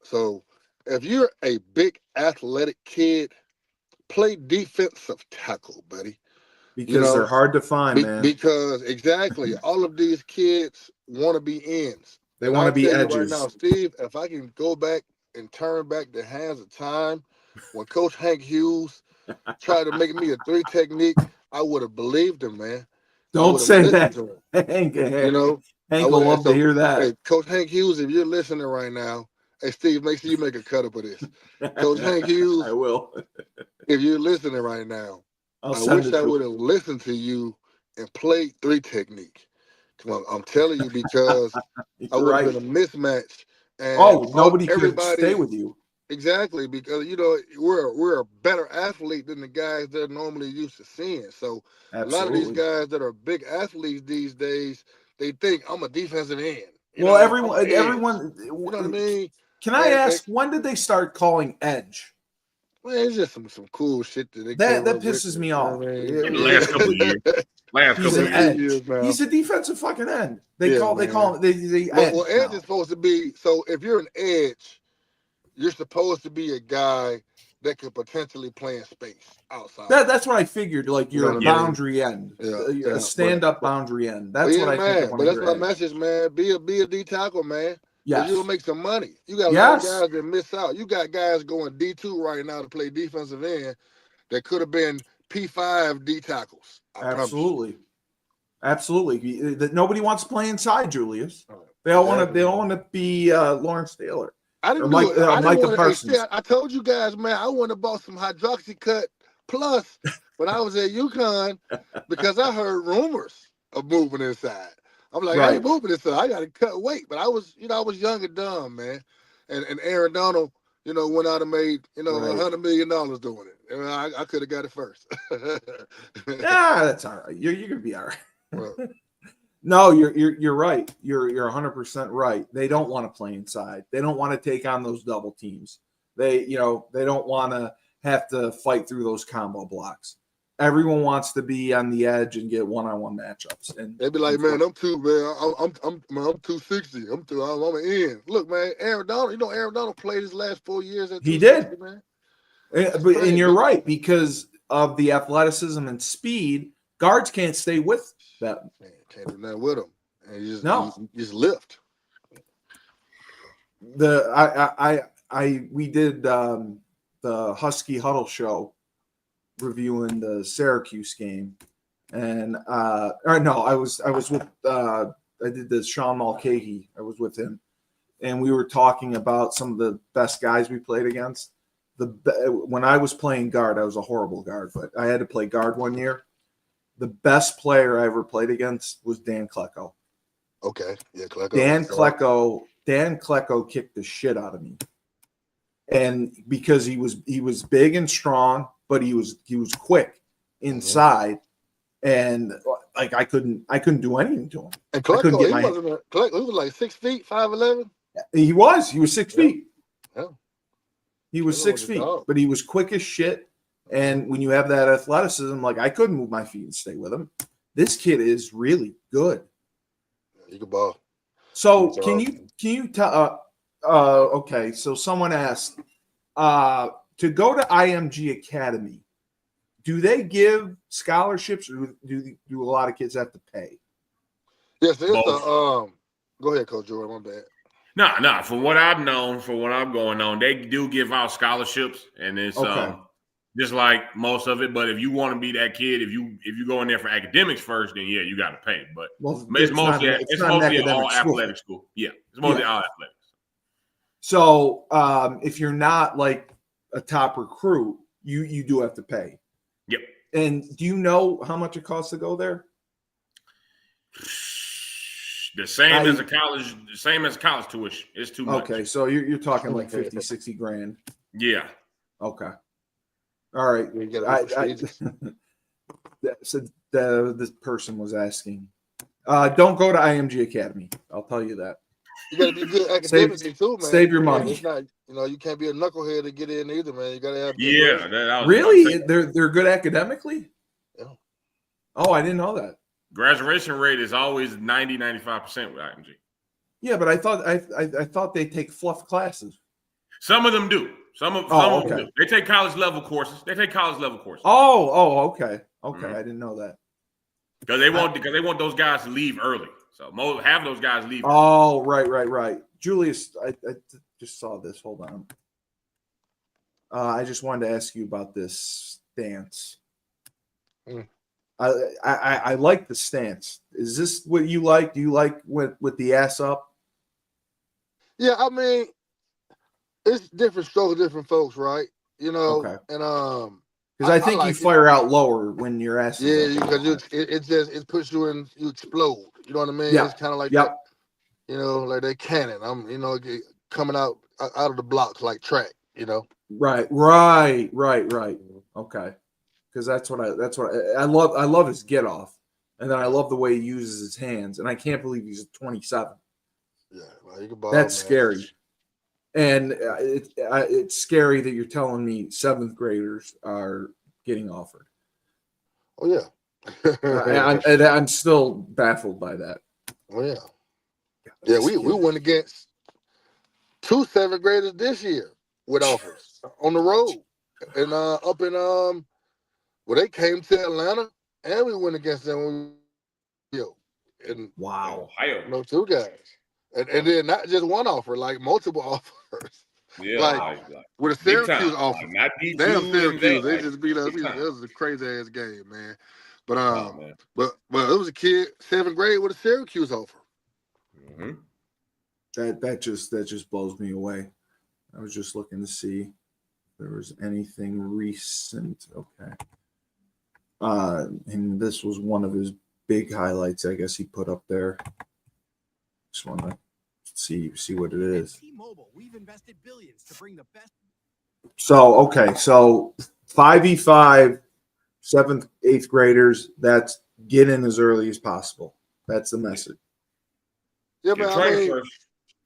So, if you're a big athletic kid, play defensive tackle, buddy. Because they're hard to find, man. Because exactly, all of these kids want to be ends. They want to be edges. Right now, Steve, if I can go back and turn back the hands of time, when Coach Hank Hughes tried to make me a 3 technique, I would have believed him, man. Don't say that. Hank, you know, Hank will love to hear that. Hey, Coach Hank Hughes, if you're listening right now, hey, Steve, make sure you make a cut up of this. Coach Hank Hughes, I will. If you're listening right now, I wish I would have listened to you and played 3 technique. Come on, I'm telling you, because I would have been a mismatch And nobody could stay with you. Exactly, because we're a better athlete than the guys they're normally used to seeing. So Absolutely. a lot of these guys that are big athletes these days, they think I'm a defensive end. Everyone, you know what I mean? Can I ask, when did they start calling edge? Well, it's just some cool shit that pisses me off. In the last couple of years. He's an edge. He's a defensive fucking end. They call him edge. Well, edge is supposed to be, so if you're an edge, you're supposed to be a guy that could potentially play in space outside. That's what I figured. Like you're a boundary end, a stand-up boundary end. That's what I think. But that's my message, man. Be a D tackle, man. Yes. You'll make some money. You got a lot of guys that miss out. You got guys going D2 right now to play defensive end that could have been P5 D tackles. Absolutely. Nobody wants to play inside, Julius. They all want to be Lawrence Taylor. I didn't Micah Parsons. I told you guys, man, I wouldn't have bought some Hydroxycut Plus when I was at UConn because I heard rumors of moving inside. I'm like, I ain't moving inside. I got to cut weight. But I was young and dumb, man. And Aaron Donald, went out and made, $100 million doing it. And I could have got it first. That's all right. You're gonna be all right. Well, no, you're right. You're 100% right. They don't want to play inside. They don't want to take on those double teams. They don't want to have to fight through those combo blocks. Everyone wants to be on the edge and get one-on-one matchups. And they'd be like, man, I'm 260. I'm an end. Look, man, Aaron Donald played his last 4 years at 260, he did, man. And you're right, because of the athleticism and speed, guards can't stay with that. Man, can't do nothing with them. And you just lift. We did the Husky Huddle show reviewing the Syracuse game, and I was with I did the Sean Mulcahy. I was with him, and we were talking about some of the best guys we played against. When I was playing guard, I was a horrible guard, but I had to play guard one year. The best player I ever played against was Dan Klecko. Okay, yeah, Klecko. Dan Klecko kicked the shit out of me, and because he was big and strong, but he was quick inside, and like I couldn't do anything to him. And Klecko, he was like 6 feet, 5'11". He was 6 feet. Yeah. He was 6 feet, but he was quick as shit. And when you have that athleticism, like I couldn't move my feet and stay with him. This kid is really good. He can ball. So can you tell? Okay, so someone asked to go to IMG Academy. Do they give scholarships, or do a lot of kids have to pay? Yes, there's go ahead, Coach Jordan. My bad. No. From what I've known, from what I'm going on, they do give out scholarships, and it's just like most of it. But if you want to be that kid, if you go in there for academics first, then you got to pay. But it's mostly an all athletic school. Yeah, it's mostly all athletics. So if you're not like a top recruit, you do have to pay. Yep. And do you know how much it costs to go there? The same as college tuition. It's too much. Okay, so you're talking like 50, 60 grand. Yeah. Okay. All right. So this person was asking, don't go to IMG Academy. I'll tell you that. You got to be good academically too, man. Save your money. It's not, you can't be a knucklehead to get in either, man. You got to have. Really? They're good academically? Yeah. Oh, I didn't know that. Graduation rate is always 90-95% with IMG. Yeah, but I thought they take fluff classes. Some of them do. Some of them do. They take college level courses. Oh, okay. Okay, I didn't know that. Because they want those guys to leave early. So half those guys leave. Oh, right. Julius, I just saw this. Hold on. I just wanted to ask you about this stance. I like the stance. Is this what you like? Do you like with the ass up? Yeah, I mean, it's different strokes, different folks, right? Okay. And because I think you fire out lower when you're ass. Yeah, because it puts you in, you explode. You know what I mean? Yeah. It's kind of like that. Like that cannon. coming out of the blocks like track, you know. Right. Okay. Because that's what I love. I love his get off, and then I love the way he uses his hands. And I can't believe he's 27. Yeah, well, he can ball, That's man. scary. And it's scary that you're telling me 7th graders are getting offered. Oh yeah. I'm still baffled by that. Oh yeah. Yeah, we went against 2 7th graders this year with offers on the road, and up in well, they came to Atlanta, and we went against them. And Wow. Ohio. 2 guys, and then not just one offer, like multiple offers. Yeah, like with a big Syracuse time. offer. Not D2 Damn Syracuse, they like, just beat us. big time. It was a crazy ass game, man. But man. but it was a kid 7th grade with a Syracuse offer. Mm-hmm. That just blows me away. I was just looking to see if there was anything recent. Okay. And this was one of his big highlights, I guess he put up there. Just want to see what it is. T-Mobile, we've invested billions to bring the best. So 5v5, 7th, 8th graders. That's get in as early as possible. That's the message. Yeah, man. I mean,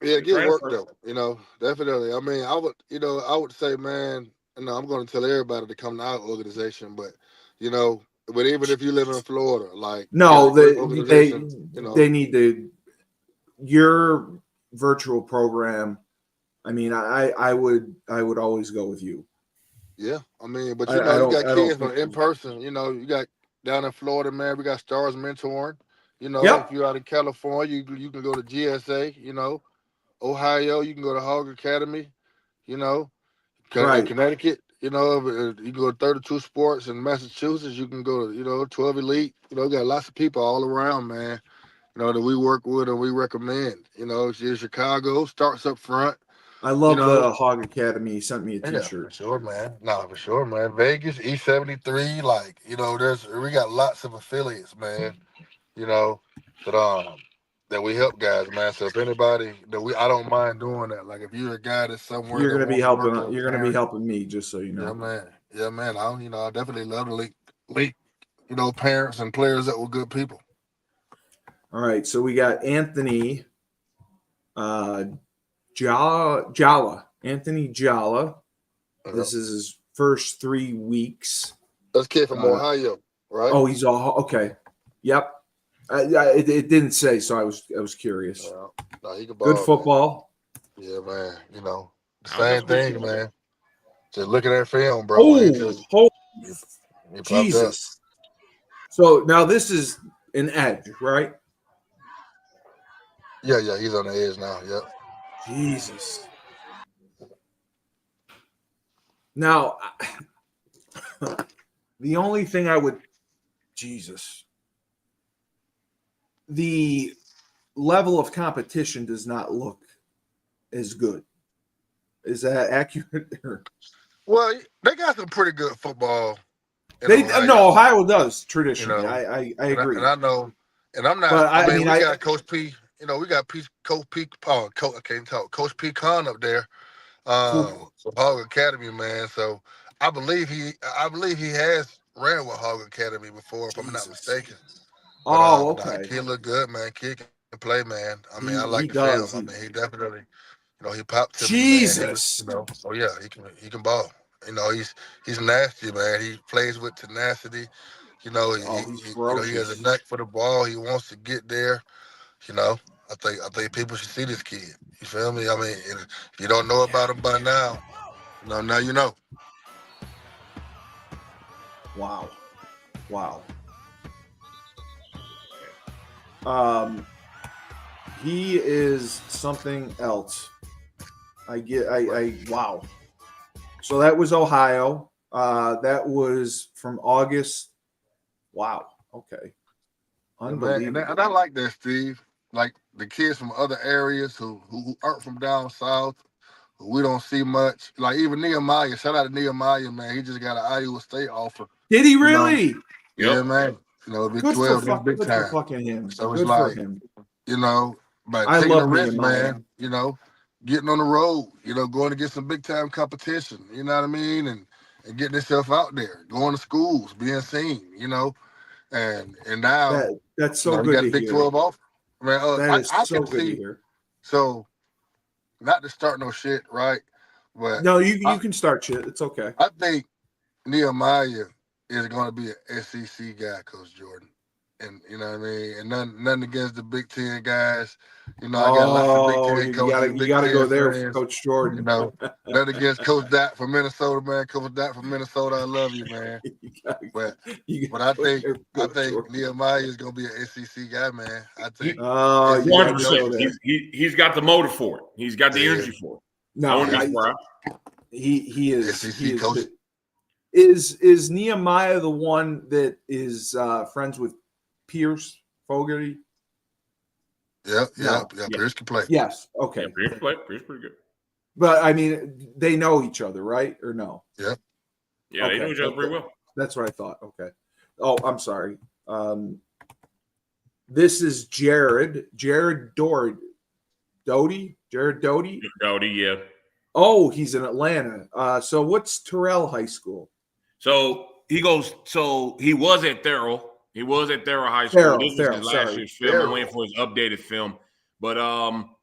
Yeah, get work though. Definitely. I mean, I would say, man, I'm going to tell everybody to come to our organization, but but even if you live in Florida, like no, they need your virtual program. I mean, I would always go with you. Yeah, I mean, but you got kids from in person. You got down in Florida, man. We got Stars Mentoring. If you're out in California, you can go to GSA. Ohio, you can go to Hog Academy. Right. Connecticut, you can go to 32 Sports. In Massachusetts, you can go to 12 Elite. Got lots of people all around, man. That we work with and we recommend. Chicago starts up front. I love the Hog Academy. He sent me a T-shirt. Yeah, for sure, man. No, for sure, man. Vegas, E73, we got lots of affiliates, man. That we help guys, man. So if anybody I don't mind doing that. Like if you're a guy that's somewhere, you're gonna be helping. You're gonna be helping me, just so you know. Yeah, man. I definitely love to link parents and players that were good people. All right, so we got Anthony Jala. Anthony Jala. This is his first 3 weeks. That's a kid from Ohio, right? Oh, he's all okay. Yep. It didn't say, so I was curious. No, he can good football. Man. Yeah, man. The same thing, man. Just looking at film, bro. Jesus. So now this is an edge, right? Yeah, he's on the edge now. Yep. Jesus. Now, the only thing I would, the level of competition does not look as good. Is that accurate? Well, they got some pretty good football. Ohio does traditionally. I agree. And I know, and I'm not. But we got Coach P. We got Coach P. I can't talk. Coach P. Con up there. From Hog Academy, man. So I believe he has ran with Hog Academy before, if I'm not mistaken. But, okay. Kid look good, man. Kid can play, man. I mean, I like the film. I mean, he definitely, he popped to me, man. Oh yeah, he can ball. He's nasty, man. He plays with tenacity. He has a knack for the ball. He wants to get there. I think people should see this kid. You feel me? I mean, if you don't know about him by now, now you know. Wow. He is something else. Wow. So that was Ohio. That was from August. Wow. Okay. Unbelievable. And I like that, Steve. Like the kids from other areas who aren't from down south, who we don't see much. Like even Nehemiah. Shout out to Nehemiah, man. He just got an Iowa State offer. Did he really? Yeah, man. Big 12, big time. Fucking him. So good it's like, for him. But I taking love a risk, Nehemiah. man. getting on the road, going to get some big time competition, you know what I mean? And getting yourself out there, going to schools, being seen, and now That's so he good got to a Big hear. 12 offer. Man, That is I so can good to see. hear. So, not to start no shit, right? But No, you can start shit. It's okay. I think Nehemiah is going to be an SEC guy, Coach Jordan. And you know what I mean? And nothing against the Big Ten guys. I got lots of Big Ten coaches, you Big gotta Ten go there, friends. Coach Jordan. Nothing against Coach Dot from Minnesota, man. Coach Dot from Minnesota, I love you, man. But I think Nehemiah is gonna be an SEC guy, man. I think. 100%. He's got the motor for it. He's got the energy for it. No, he is. SEC coach. Is Nehemiah the one that is friends with Pierce Fogarty? Yeah. Pierce can play. Yes. Okay. Yeah, Pierce play. Pierce pretty good. But I mean, they know each other, right? Or no? Yeah. Yeah, okay. They know each other pretty well. That's what I thought. Okay. Oh, I'm sorry. This is Jared Doty. Jared Doty? Doty, yeah. Oh, he's in Atlanta. So what's Terrell High School? So he was at Thurl. He was at Thurl High School. This was his last year's film. I'm waiting for his updated film. But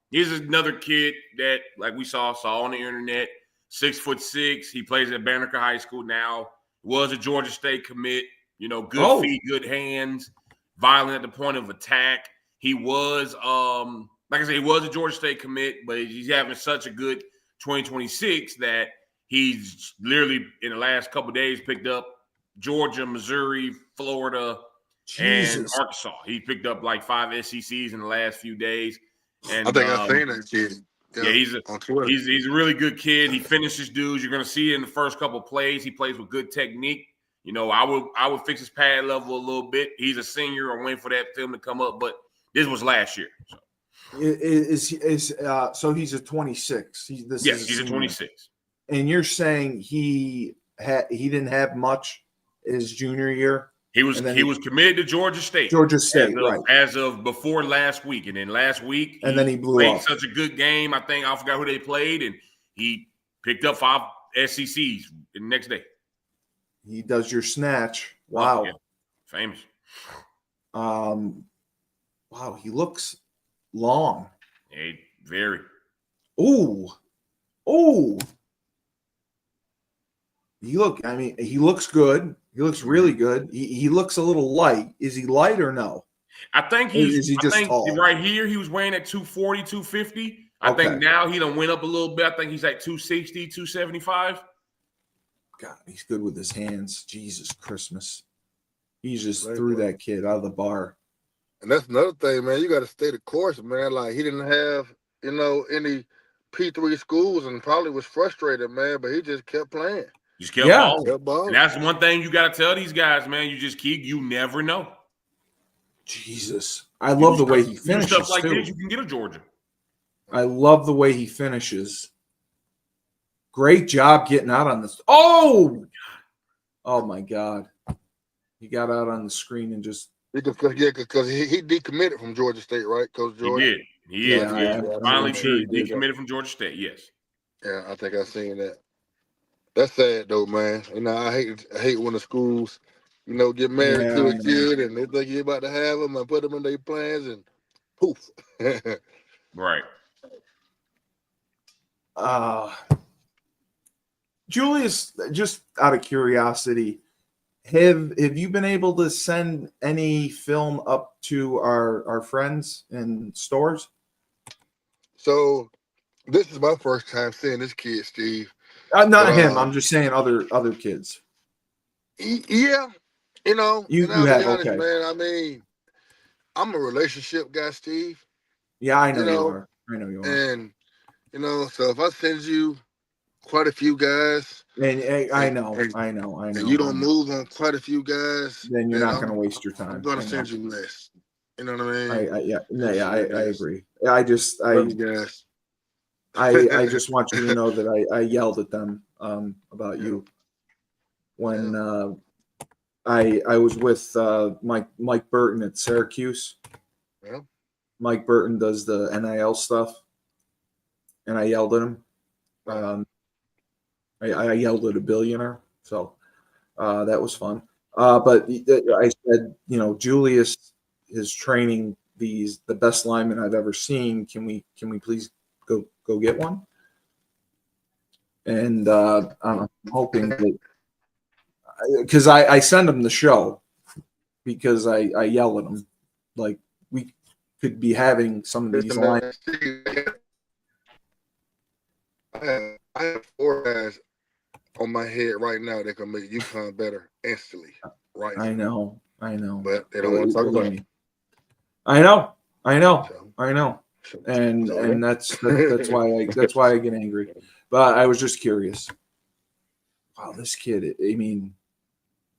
here's another kid that, like we saw on the internet, 6'6". He plays at Banneker High School now. Was a Georgia State commit. Good feet, good hands, violent at the point of attack. He was, like I said, he was a Georgia State commit, but he's having such a good 2026 that he's literally in the last couple of days picked up Georgia, Missouri, Florida, and Arkansas. He picked up like 5 SECs in the last few days. And I think I've seen that kid. Yeah, he's a really good kid. He finishes dudes. You're gonna see it in the first couple of plays. He plays with good technique. I would fix his pad level a little bit. He's a senior. I'm waiting for that film to come up, but this was last year. So. So he's a 26. He's a 26. And you're saying he didn't have much his junior year? He was committed to Georgia State. Right. As of before last week. And then last week, then he blew played off. Such a good game. I forgot who they played, and he picked up 5 SECs the next day. He does your snatch. Wow. Oh, yeah. Famous. Wow, he looks long. Hey, very. Ooh. He looks good. He looks really good. He looks a little light. Is he light or no? I think tall? Right here he was weighing at 240, 250. I think now he done went up a little bit. I think he's like 260, 275. God, he's good with his hands. Jesus Christmas. He just threw that kid out of the bar. And that's another thing, man. You got to stay the course, man. Like, he didn't have, any P3 schools and probably was frustrated, man, but he just kept playing. Just kept balling. And that's one thing you got to tell these guys, man. You never know. Jesus. I love the way he finishes, stuff like too. this, you can get a Georgia. I love the way he finishes. Great job getting out on this. Oh, my God. He got out on the screen and just. Because he decommitted from Georgia State, right, Coach Jordan? He is. Finally, he decommitted from Georgia State, yes. Yeah, I think I've seen that. That's sad, though, man. I hate when the schools, get married to a kid and they think you're about to have them and put them in their plans and poof. Right. Julius, just out of curiosity, have you been able to send any film up to our friends in stores? So this is my first time seeing this kid, Steve. Not him. I'm just saying other kids. Yeah, you have honest, man. I mean, I'm a relationship guy, Steve. Yeah, I know you are. I know you are. And so if I send you quite a few guys, and I know, and you don't move on quite a few guys, then you're not going to waste your time. I'm going to send you less. You know what I I mean? agree. I just want you to know that I yelled at them about you when I was with Mike Burton at Syracuse. Yeah. Mike Burton does the NIL stuff. and I yelled at him. I yelled at a billionaire, so that was fun. But I said, Julius is training the best lineman I've ever seen. Can we please go get one? And I'm hoping that, because I send him the show because I yell at him, like we could be having some of these lines. I have 4 guys on my head right now that can make UConn better instantly. Right. I know. But they don't want to talk about it. I know. And that's why I get angry. But I was just curious. Wow, this kid, I mean,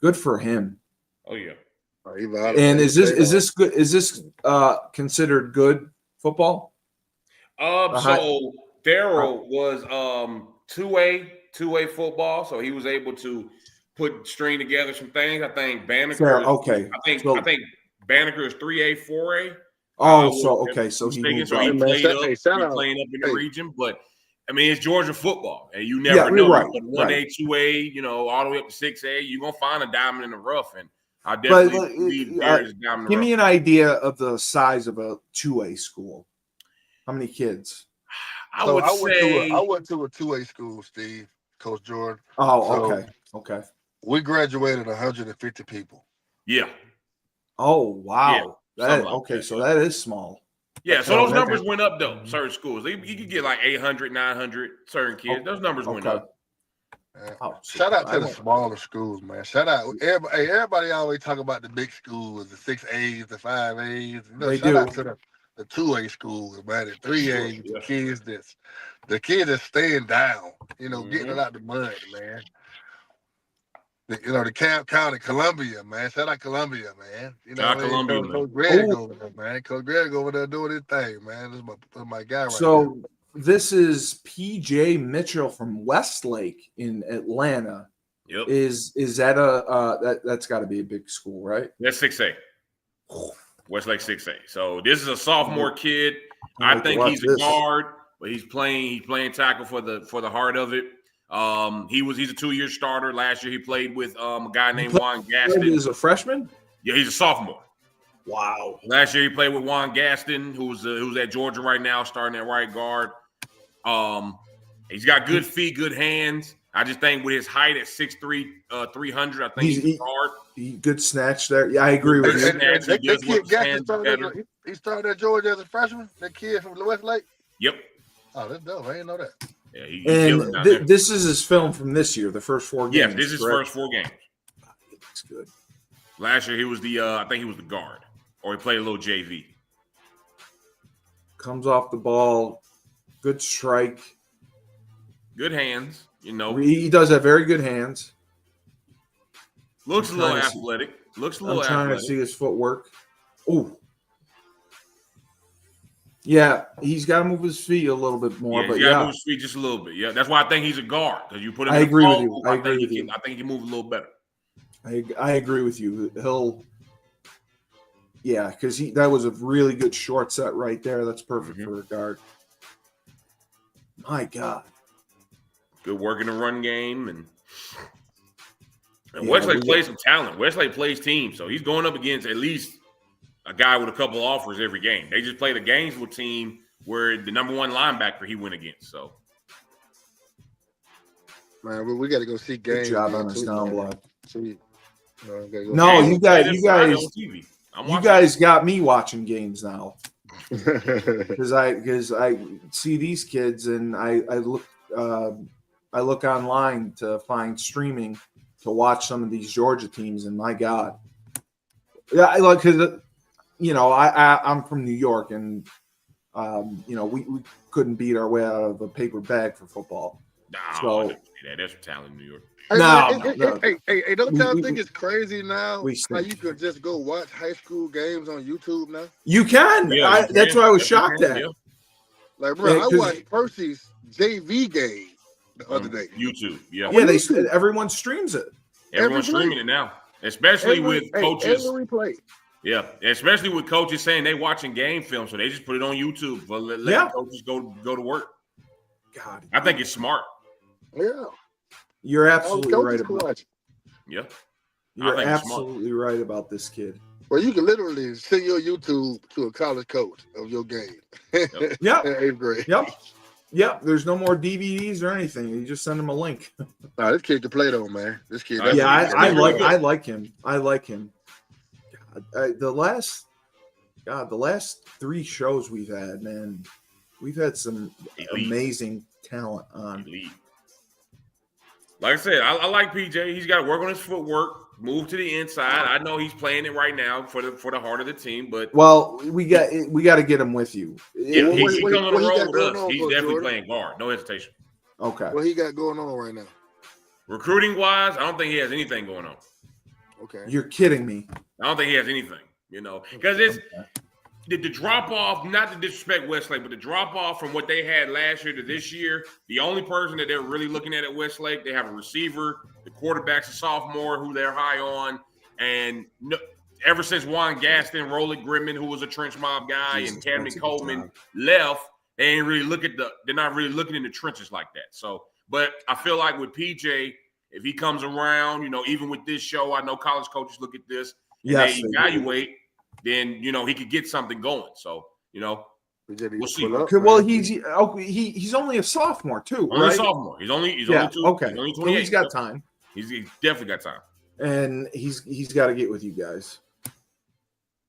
good for him. Oh yeah. And is this good? Is this considered good football? So Darryl was 2A football, so he was able to string together some things. I think Banneker. Okay. I think Banneker is 3A, 4A. So he moved so he up. played playing up in the region, but I mean it's Georgia football, and you never know. Right, 1A, 2A, all the way up to 6A, you're gonna find a diamond in the rough, and I definitely believe there's a diamond in the rough. Give me an idea of the size of a 2A school. How many kids? I went to a 2A school, Steve, Coach Jordan. Oh, okay. We graduated 150 people. Yeah. Oh, wow. Yeah, so that is small. Yeah, so those numbers went up, though, certain schools. You could get like 800, 900, certain kids. Those numbers went up. Shout out to the smaller schools, man. Shout out. Everybody always talk about the big schools, the 6As, the 5As. Shout out to the 2A schools, man, the 3A, the kids that's staying down, getting it out the mud, man. The Camp County, Columbia, man. Shout out Columbia, man. Columbia, Coach Greg over there, man. Coach Greg over there doing his thing, man. This is my guy right So this is PJ Mitchell from Westlake in Atlanta. Yep. Is that that's got to be a big school, right? That's 6A. Westlake 6A. So this is a sophomore kid. I think he's a guard, but he's playing tackle for the heart of it. He's a 2-year starter. Last year he played with a guy named Juan Gaston. He's a freshman? Yeah, he's a sophomore. Wow. Last year he played with Juan Gaston, who's at Georgia right now, starting at right guard. He's got good feet, good hands. I just think with his height at 6'3", 300, I think he's hard. Good snatch there. Yeah, I agree with you. That kid Gaston he started at Georgia as a freshman. That kid from Westlake. Yep. Oh, that's dope. I didn't know that. Yeah, this is his film from this year, the first 4 games. Yeah, this is his first 4 games. It looks good. Last year he was I think he was the guard, or he played a little JV. Comes off the ball, good strike, good hands. He does have very good hands. Looks a little athletic. I'm trying to see his footwork. Oh. Yeah, he's got to move his feet a little bit more. Yeah, he's got to move his feet just a little bit. Yeah, that's why I think he's a guard, because you put him. I agree with you. I think he can move a little better. I agree with you. Because that was a really good short set right there. That's perfect for a guard. My God. Good work in the run game, and Westlake plays some talent. Westlake plays teams, so he's going up against at least a guy with a couple of offers every game. They just played a Gainesville team where the number 1 linebacker he went against. So, man, we got to go see games. Good job on his down block. No, you guys got me watching games now because I see these kids and I look online to find streaming to watch some of these Georgia teams, and my God, because I'm from New York, and we couldn't beat our way out of a paper bag for football. No, that's talent in New York. Hey, don't y'all think it's crazy now how you could just go watch high school games on YouTube now? You can. Yeah, that's what I was shocked at. Yeah. Like, bro, I watched Percy's JV game the other day. YouTube, yeah. Yeah, everyone streams it. Everyone's streaming it now, especially with coaches. Every play. Yeah, especially with coaches saying they watching game film, so they just put it on YouTube. Let coaches go to work. God. I think it's smart. Yeah. You're absolutely Coaches right can about watch. Yeah. You're think it's smart. absolutely right about this kid. Well, you can literally send your YouTube to a college coach of your game. Yep. Yep. In 8th grade. Yep. There's no more DVDs or anything. You just send him a link. Nah, this kid can play though, man. This kid. Yeah, Yeah, I really good. like him. I like him. God, the last 3 shows we've had, man, we've had some Elite. amazing talent on. Elite. Like I said, I like PJ. He's got to work on his footwork, move to the inside. I know he's playing it right now for the heart of the team, but Well, we got to get him with you. yeah, he comes on the what he road got with going us. on, He's Coach definitely Jordan? playing guard. No hesitation. Okay. What he got going on right now? Recruiting wise, I don't think he has anything going on. Okay. You're kidding me. I don't think he has anything, because it's the drop off, not to disrespect Westlake, but the drop off from what they had last year to this year, the only person that they're really looking at Westlake, they have a receiver, the quarterback's a sophomore who they're high on, and ever since Juan Gaston, Roland Grimman, who was a trench mob guy, and Camden Coleman left, they're not really looking in the trenches like that. So, but I feel like with PJ, if he comes around, even with this show, I know college coaches look at this and they evaluate. Then he could get something going. So we'll see. Well, he's only a sophomore too, Only right? a sophomore. He's only two. Okay. He's only So 28. he's got time, He's definitely got time. and he's got to get with you guys.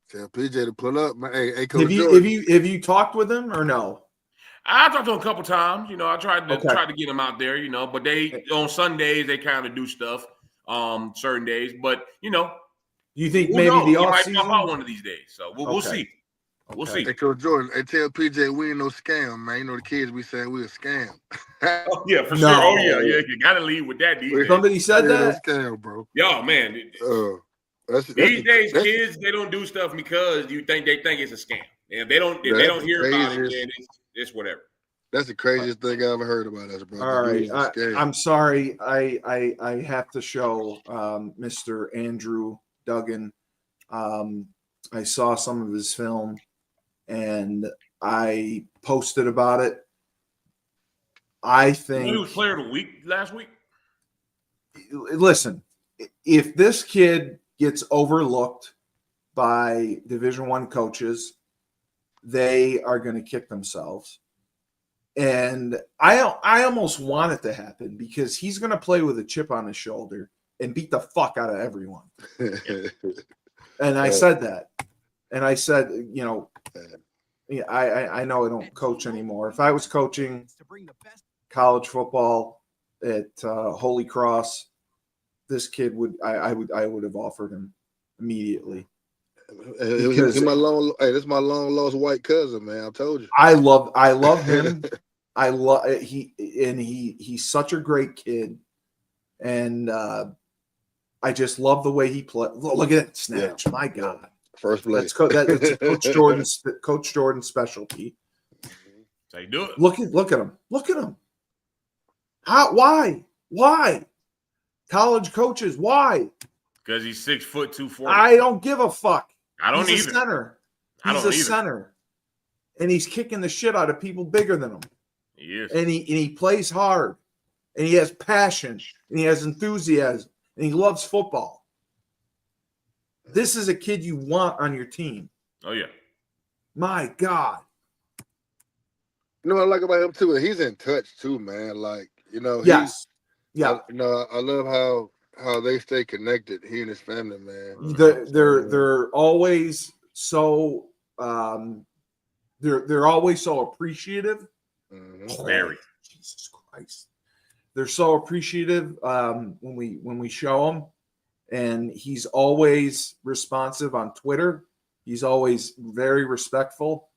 Tell PJ to pull up, man. Hey, Coach Have Jordan. you talked with him or no? I talked to him a couple times. I tried to get him out there. But they on Sundays they kind of do stuff. Certain days, but You think who maybe knows? the He off might season? pop out one of these days. So we'll Okay. see. We'll see. Hey, Coach Jordan, hey, tell PJ we ain't no scam, man. The kids we saying we a scam. Oh, yeah, for No. sure. Oh yeah. You gotta lead with that these days. Somebody said Yeah, that. scam, bro. Yo, man. These days, kids they don't do stuff because they think it's a scam. And they don't hear about it, then it's whatever. That's the craziest thing I ever heard about us, bro. All right, I'm sorry. I have to show Mr. Andrew Duggan. I saw some of his film, and I posted about it. I think He was player of the week last week. Listen, if this kid gets overlooked by Division I coaches, they are going to kick themselves. And I almost want it to happen because he's going to play with a chip on his shoulder and beat the fuck out of everyone. And I said that. And I said, I know I don't coach anymore. If I was coaching college football at Holy Cross, this kid I would have offered him immediately. This is my long lost white cousin, man. I told you. I love him. He's such a great kid, and I just love the way he plays. Look at that snatch! Yeah. My God, first play. That's Coach Jordan's specialty. So you do it. Look at him! Look at him! Why? College coaches, why? Because he's 6 foot 240. I don't give a fuck. I don't He's either. a center. He's a center, and he's kicking the shit out of people bigger than him. He is. And he plays hard, and he has passion, and he has enthusiasm, and he loves football. This is a kid you want on your team. Oh yeah. My God. You know what I like about him too? He's in touch too, man. Like, Yes. Yeah. I love how they stay connected. He and his family, man. They're always so they're always so appreciative. Mm-hmm. Very. Jesus Christ. They're so appreciative when we show them, and he's always responsive on Twitter. He's always very respectful,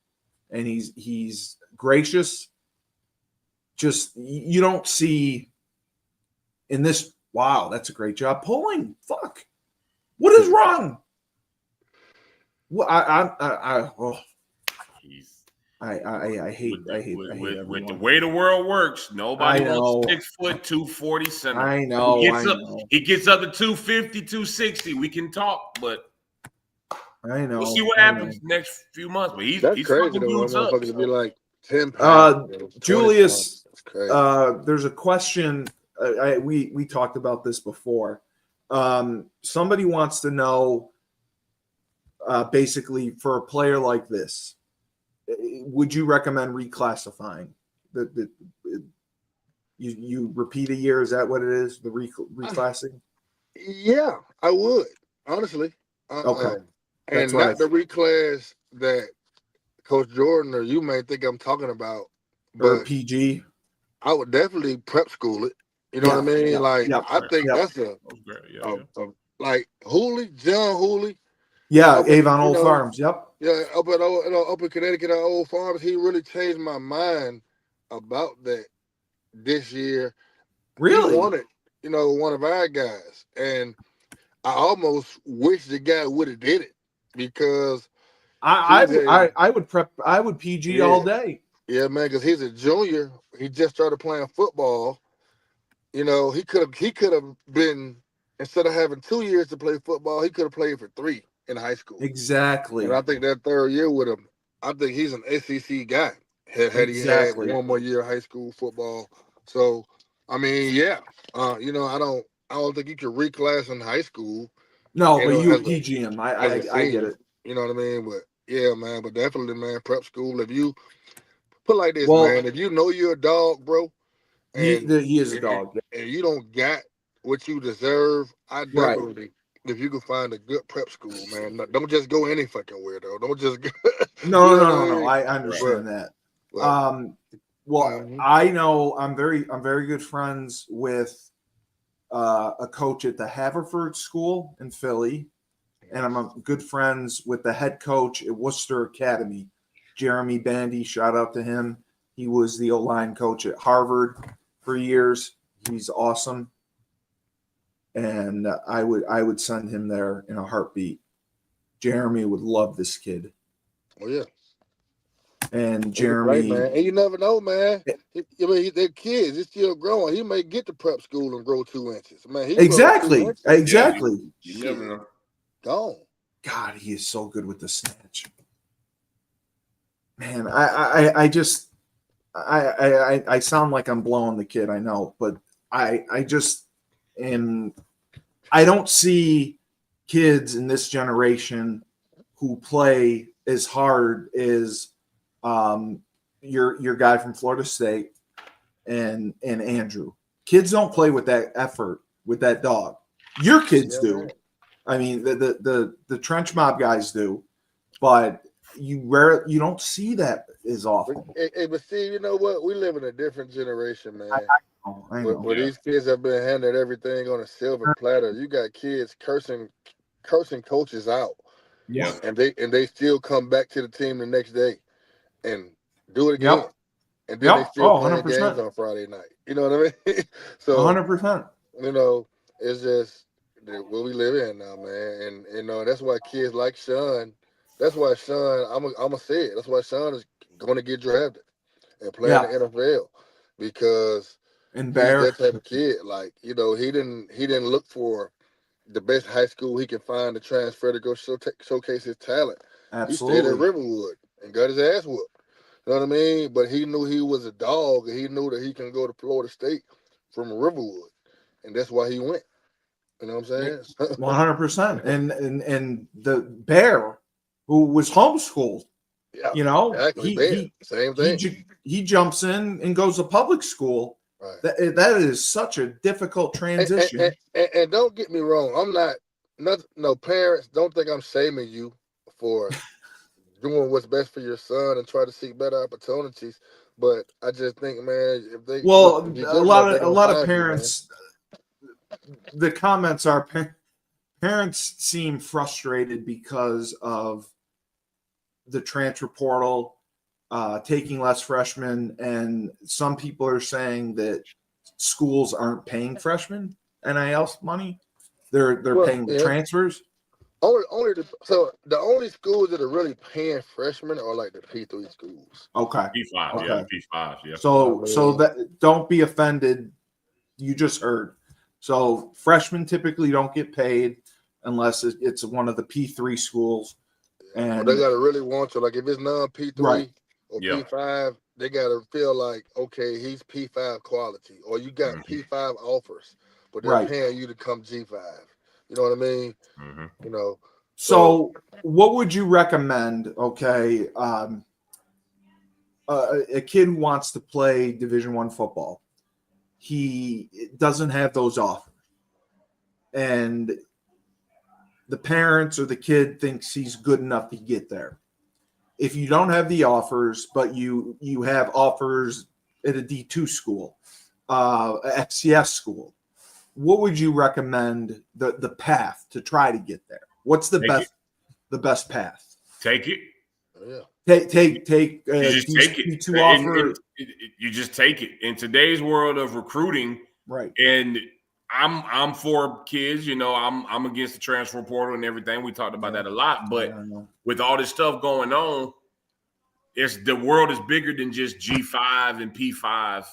and he's gracious. Just you don't see in this. Wow, that's a great job pulling. Fuck, what is wrong? Well, I hate with the way the world works. Nobody wants 6 foot 240 center. I know. He gets up to 250, 260. We can talk, but I know. We'll see what happens next few months. But he's crazy fucking though. dudes up. Motherfuckers be like 10 pounds. Julius That's crazy. There's a question. We talked about this before. Somebody wants to know, basically, for a player like this, would you recommend reclassifying? You repeat a year? Is that what it is? The reclassing? Yeah, I would, honestly. Okay. And That's what not the reclass that Coach Jordan or you may think I'm talking about, or but PG. I would definitely prep school it. You know what I mean? I think that's like John Hooley. Yeah, Avon Old Farms. Yep. Yeah, up in Connecticut at Old Farms, he really changed my mind about that this year. Really? He wanted, one of our guys, and I almost wish the guy would have did it because I would PG all day. Yeah, man, because he's a junior. He just started playing football. He could have been, instead of having 2 years to play football, he could have played for 3 in high school. Exactly. And I think that third year with him, I think he's an SEC guy. Had he had one more year of high school football. So, I mean, yeah. I don't think you can reclass in high school. No, but you PG him. I get it. You know what I mean? But yeah, man, but definitely, man, prep school. If you put it like this, man, if you know you're a dog, bro, and he is a dog, and you don't got what you deserve, I definitely, if you can find a good prep school, man, don't just go any fucking where though. Don't just go. No. I understand that. I know I'm very good friends with a coach at the Haverford School in Philly, and I'm good friends with the head coach at Worcester Academy, Jeremy Bandy. Shout out to him. He was the O-line coach at Harvard for years. He's awesome, and I would send him there in a heartbeat. Jeremy would love this kid. Oh yeah. And Jeremy, man. And you never know, man. They're kids. He's still growing. He may get to prep school and grow 2 inches. Man, exactly. You never know. Gone. God, he is so good with the snatch. Man, I sound like I'm blowing the kid, I know, but I just am. I don't see kids in this generation who play as hard as your guy from Florida State and Andrew. Kids don't play with that effort, with that dog. Your kids do. Man. I mean, the trench mob guys do, but you don't see that as often. But see, you know what? We live in a different generation, man. I know. Where these kids have been handed everything on a silver platter. You got kids cursing coaches out. Yeah. And they still come back to the team the next day and do it again. Yep. And then they still play 100%. games on Friday night. You know what I mean? So 100%. It's just what we live in now, man. And that's why kids like Sean. That's why Sean, I'm gonna say it. That's why Sean is going to get drafted and play in the NFL because he's that type of kid. Like, he didn't look for the best high school he could find to transfer to go showcase his talent. Absolutely. He stayed at Riverwood and got his ass whooped. You know what I mean? But he knew he was a dog, and he knew that he can go to Florida State from Riverwood, and that's why he went. You know what I'm saying? 100%. And the Bear, who was homeschooled, exactly. Same thing. He jumps in and goes to public school. Right. That is such a difficult transition. And don't get me wrong. I'm not parents. Don't think I'm shaming you for doing what's best for your son and try to seek better opportunities. But I just think, man, if they a lot of parents, the comments are parents seem frustrated because of the transfer portal. Taking less freshmen, and some people are saying that schools aren't paying freshmen NIL money. They're paying the transfers. The only schools that are really paying freshmen are like the P3 schools. Okay. P5, yeah. So that don't be offended. You just heard. So freshmen typically don't get paid unless it's one of the P3 schools. And they gotta really want to. Like if it's non P3. Right. or Yeah. P5, they gotta feel like, okay, he's P5 quality, or you got P5 offers, but they're Right. paying you to come G5. You know what I mean? You know. So what would you recommend? Okay, a kid who wants to play Division I football, he doesn't have those offers, and the parents or the kid thinks he's good enough to get there. If you don't have the offers, but you have offers at a D2 school, FCS school, what would you recommend the path to try to get there? What's the best path? Take it. Yeah. Take You just take it. D2 offer. You just take it. In today's world of recruiting, Right. And I'm for kids, you know, I'm against the transfer portal and everything. We talked about that a lot, but with all this stuff going on, the world is bigger than just G5 and P5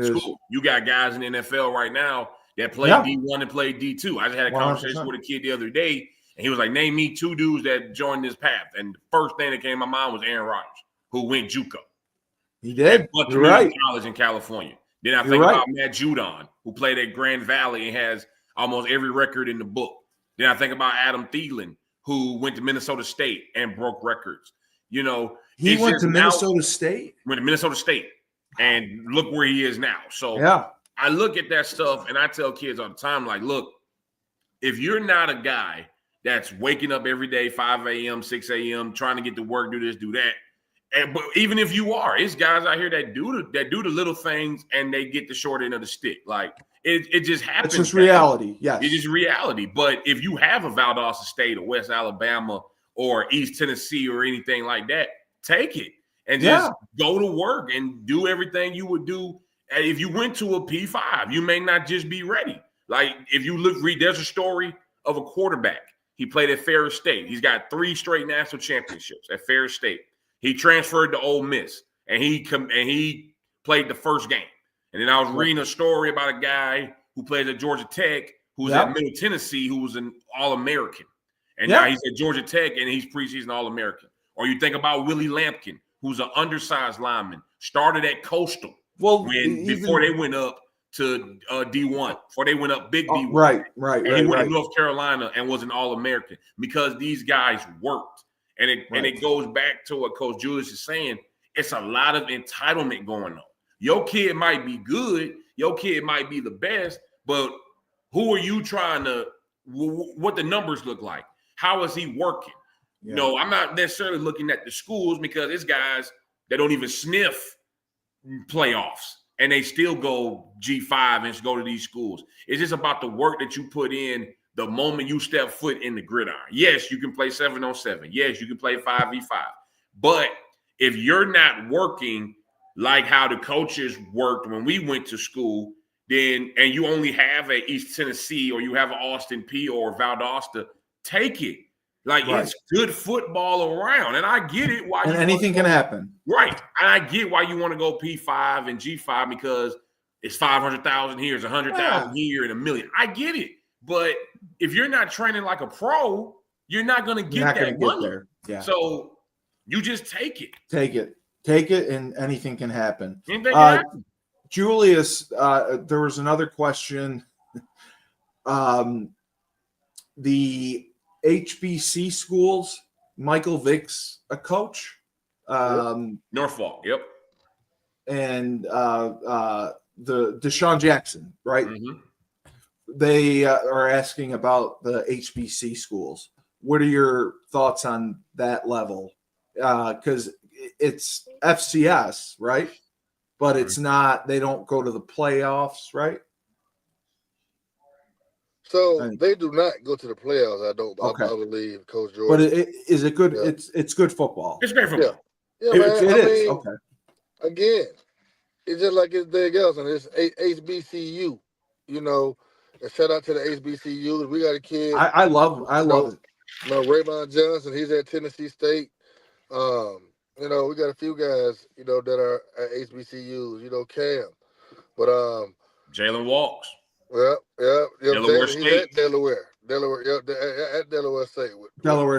school. You got guys in the NFL right now that play D1 and play D2. I just had a conversation 100%. With a kid the other day, and he was like, name me 2 dudes that joined this path. And the first thing that came to my mind was Aaron Rodgers, who went JUCO. He did. You're right. College in California. Then I think about Matt Judon, who played at Grand Valley and has almost every record in the book. Then I think about Adam Thielen, who went to Minnesota State and broke records. You know, he went to Minnesota State. Went to Minnesota State, and look where he is now. So I look at that stuff, and I tell kids all the time, like, look, if you're not a guy that's waking up every day, 5 a.m., 6 a.m., trying to get to work, do this, do that, but even if you are, it's guys out here that do the little things and they get the short end of the stick. Like it just happens. It's just reality. Yes. It is reality. But if you have a Valdosta State or West Alabama or East Tennessee or anything like that, take it and just go to work and do everything you would do. And if you went to a P5, you may not just be ready. Like if you read, there's a story of a quarterback. He played at Ferris State. He's got 3 straight national championships at Ferris State. He transferred to Ole Miss, and he played the first game. And then I was reading a story about a guy who played at Georgia Tech, who was at Middle Tennessee, who was an All-American. And now he's at Georgia Tech, and he's preseason All-American. Or you think about Willie Lampkin, who's an undersized lineman, started at Coastal before they went up to D1, before they went up big D1. Right. And he went to North Carolina and was an All-American because these guys worked. And it goes back to what Coach Julius is saying. It's a lot of entitlement going on. Your kid might be good. Your kid might be the best. But who are you trying to – what the numbers look like? How is he working? Yeah. No, I'm not necessarily looking at the schools because it's guys that don't even sniff playoffs. And they still go G5 and go to these schools. It's just about the work that you put in the moment you step foot in the gridiron. Yes, you can play 7-on-7. Yes, you can play 5v5. But if you're not working like how the coaches worked when we went to school, then and you only have a East Tennessee or you have an Austin P or Valdosta, take it. Like it's good football around. And I get it why anything can happen. Right. And I get why you want to go P5 and G5 because it's 500,000 here, it's 100,000 here, and $1 million. I get it. But if you're not training like a pro, you're not going to get that money. There. Yeah. So you just take it. Take it, and anything can happen. Anything can happen. Julius, there was another question. The HBC schools, Michael Vick's a coach. Norfolk, yep. And the Deshaun Jackson, right? Mm-hmm. They are asking about the HBC schools. What are your thoughts on that level? Because it's FCS, right? But it's not. They don't go to the playoffs, right? So they do not go to the playoffs. I believe, Coach Jordan. But is it good? Yeah. It's good football. It's great football. Yeah, man. It is. Okay. Again, it's just like anything else, and it's HBCU. You know. And shout out to the HBCUs. We got a kid. I love it. You know, Raymond Johnson, he's at Tennessee State. You know, we got a few guys, you know, that are at HBCUs, you know, Cam. But Jalen Walks. Yeah. Delaware State. He's at Delaware, at Delaware State.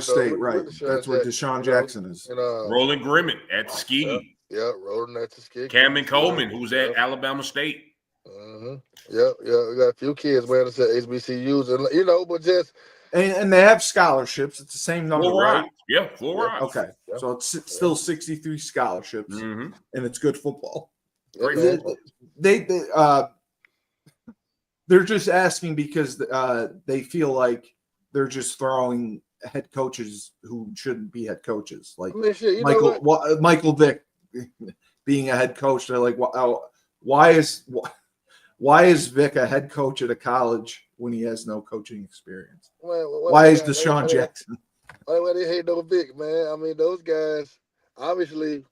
State, right. That's where Deshaun Jackson is. And, Roland Grimmett at Ski. Yeah, rolling at the skid. Cameron Coleman, who's at Alabama State. Mm-hmm. Yeah. We got a few kids, man, that said HBCUs, and but just and they have scholarships. It's the same number, Full right? ride. Yeah, full ride. Okay, so it's still 63 scholarships, Mm-hmm. and it's good football. Great man. football. They're just asking because they feel like they're just throwing head coaches who shouldn't be head coaches, like I mean, shit, you Michael Vick being a head coach. They're like, why is Vick a head coach at a college when he has no coaching experience? Why is Deshaun Jackson? Why they hate no Vic, man? I mean, those guys obviously.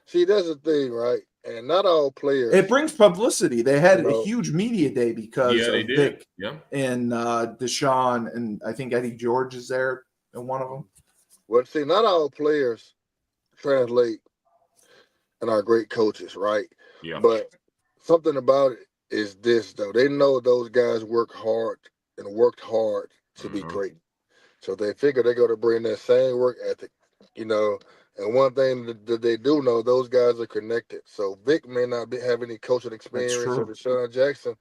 See, that's the thing, right? And not all players. It brings publicity. They had a huge media day because of Vic and Deshaun, and I think Eddie George is there in one of them. Well, see, not all players translate and are great coaches, right? Yeah. But something about it is this, though. They know those guys worked hard to be great. So they figure they're going to bring that same work ethic, And one thing that they do know, those guys are connected. So Vic may not have any coaching experience, or Deshaun Jackson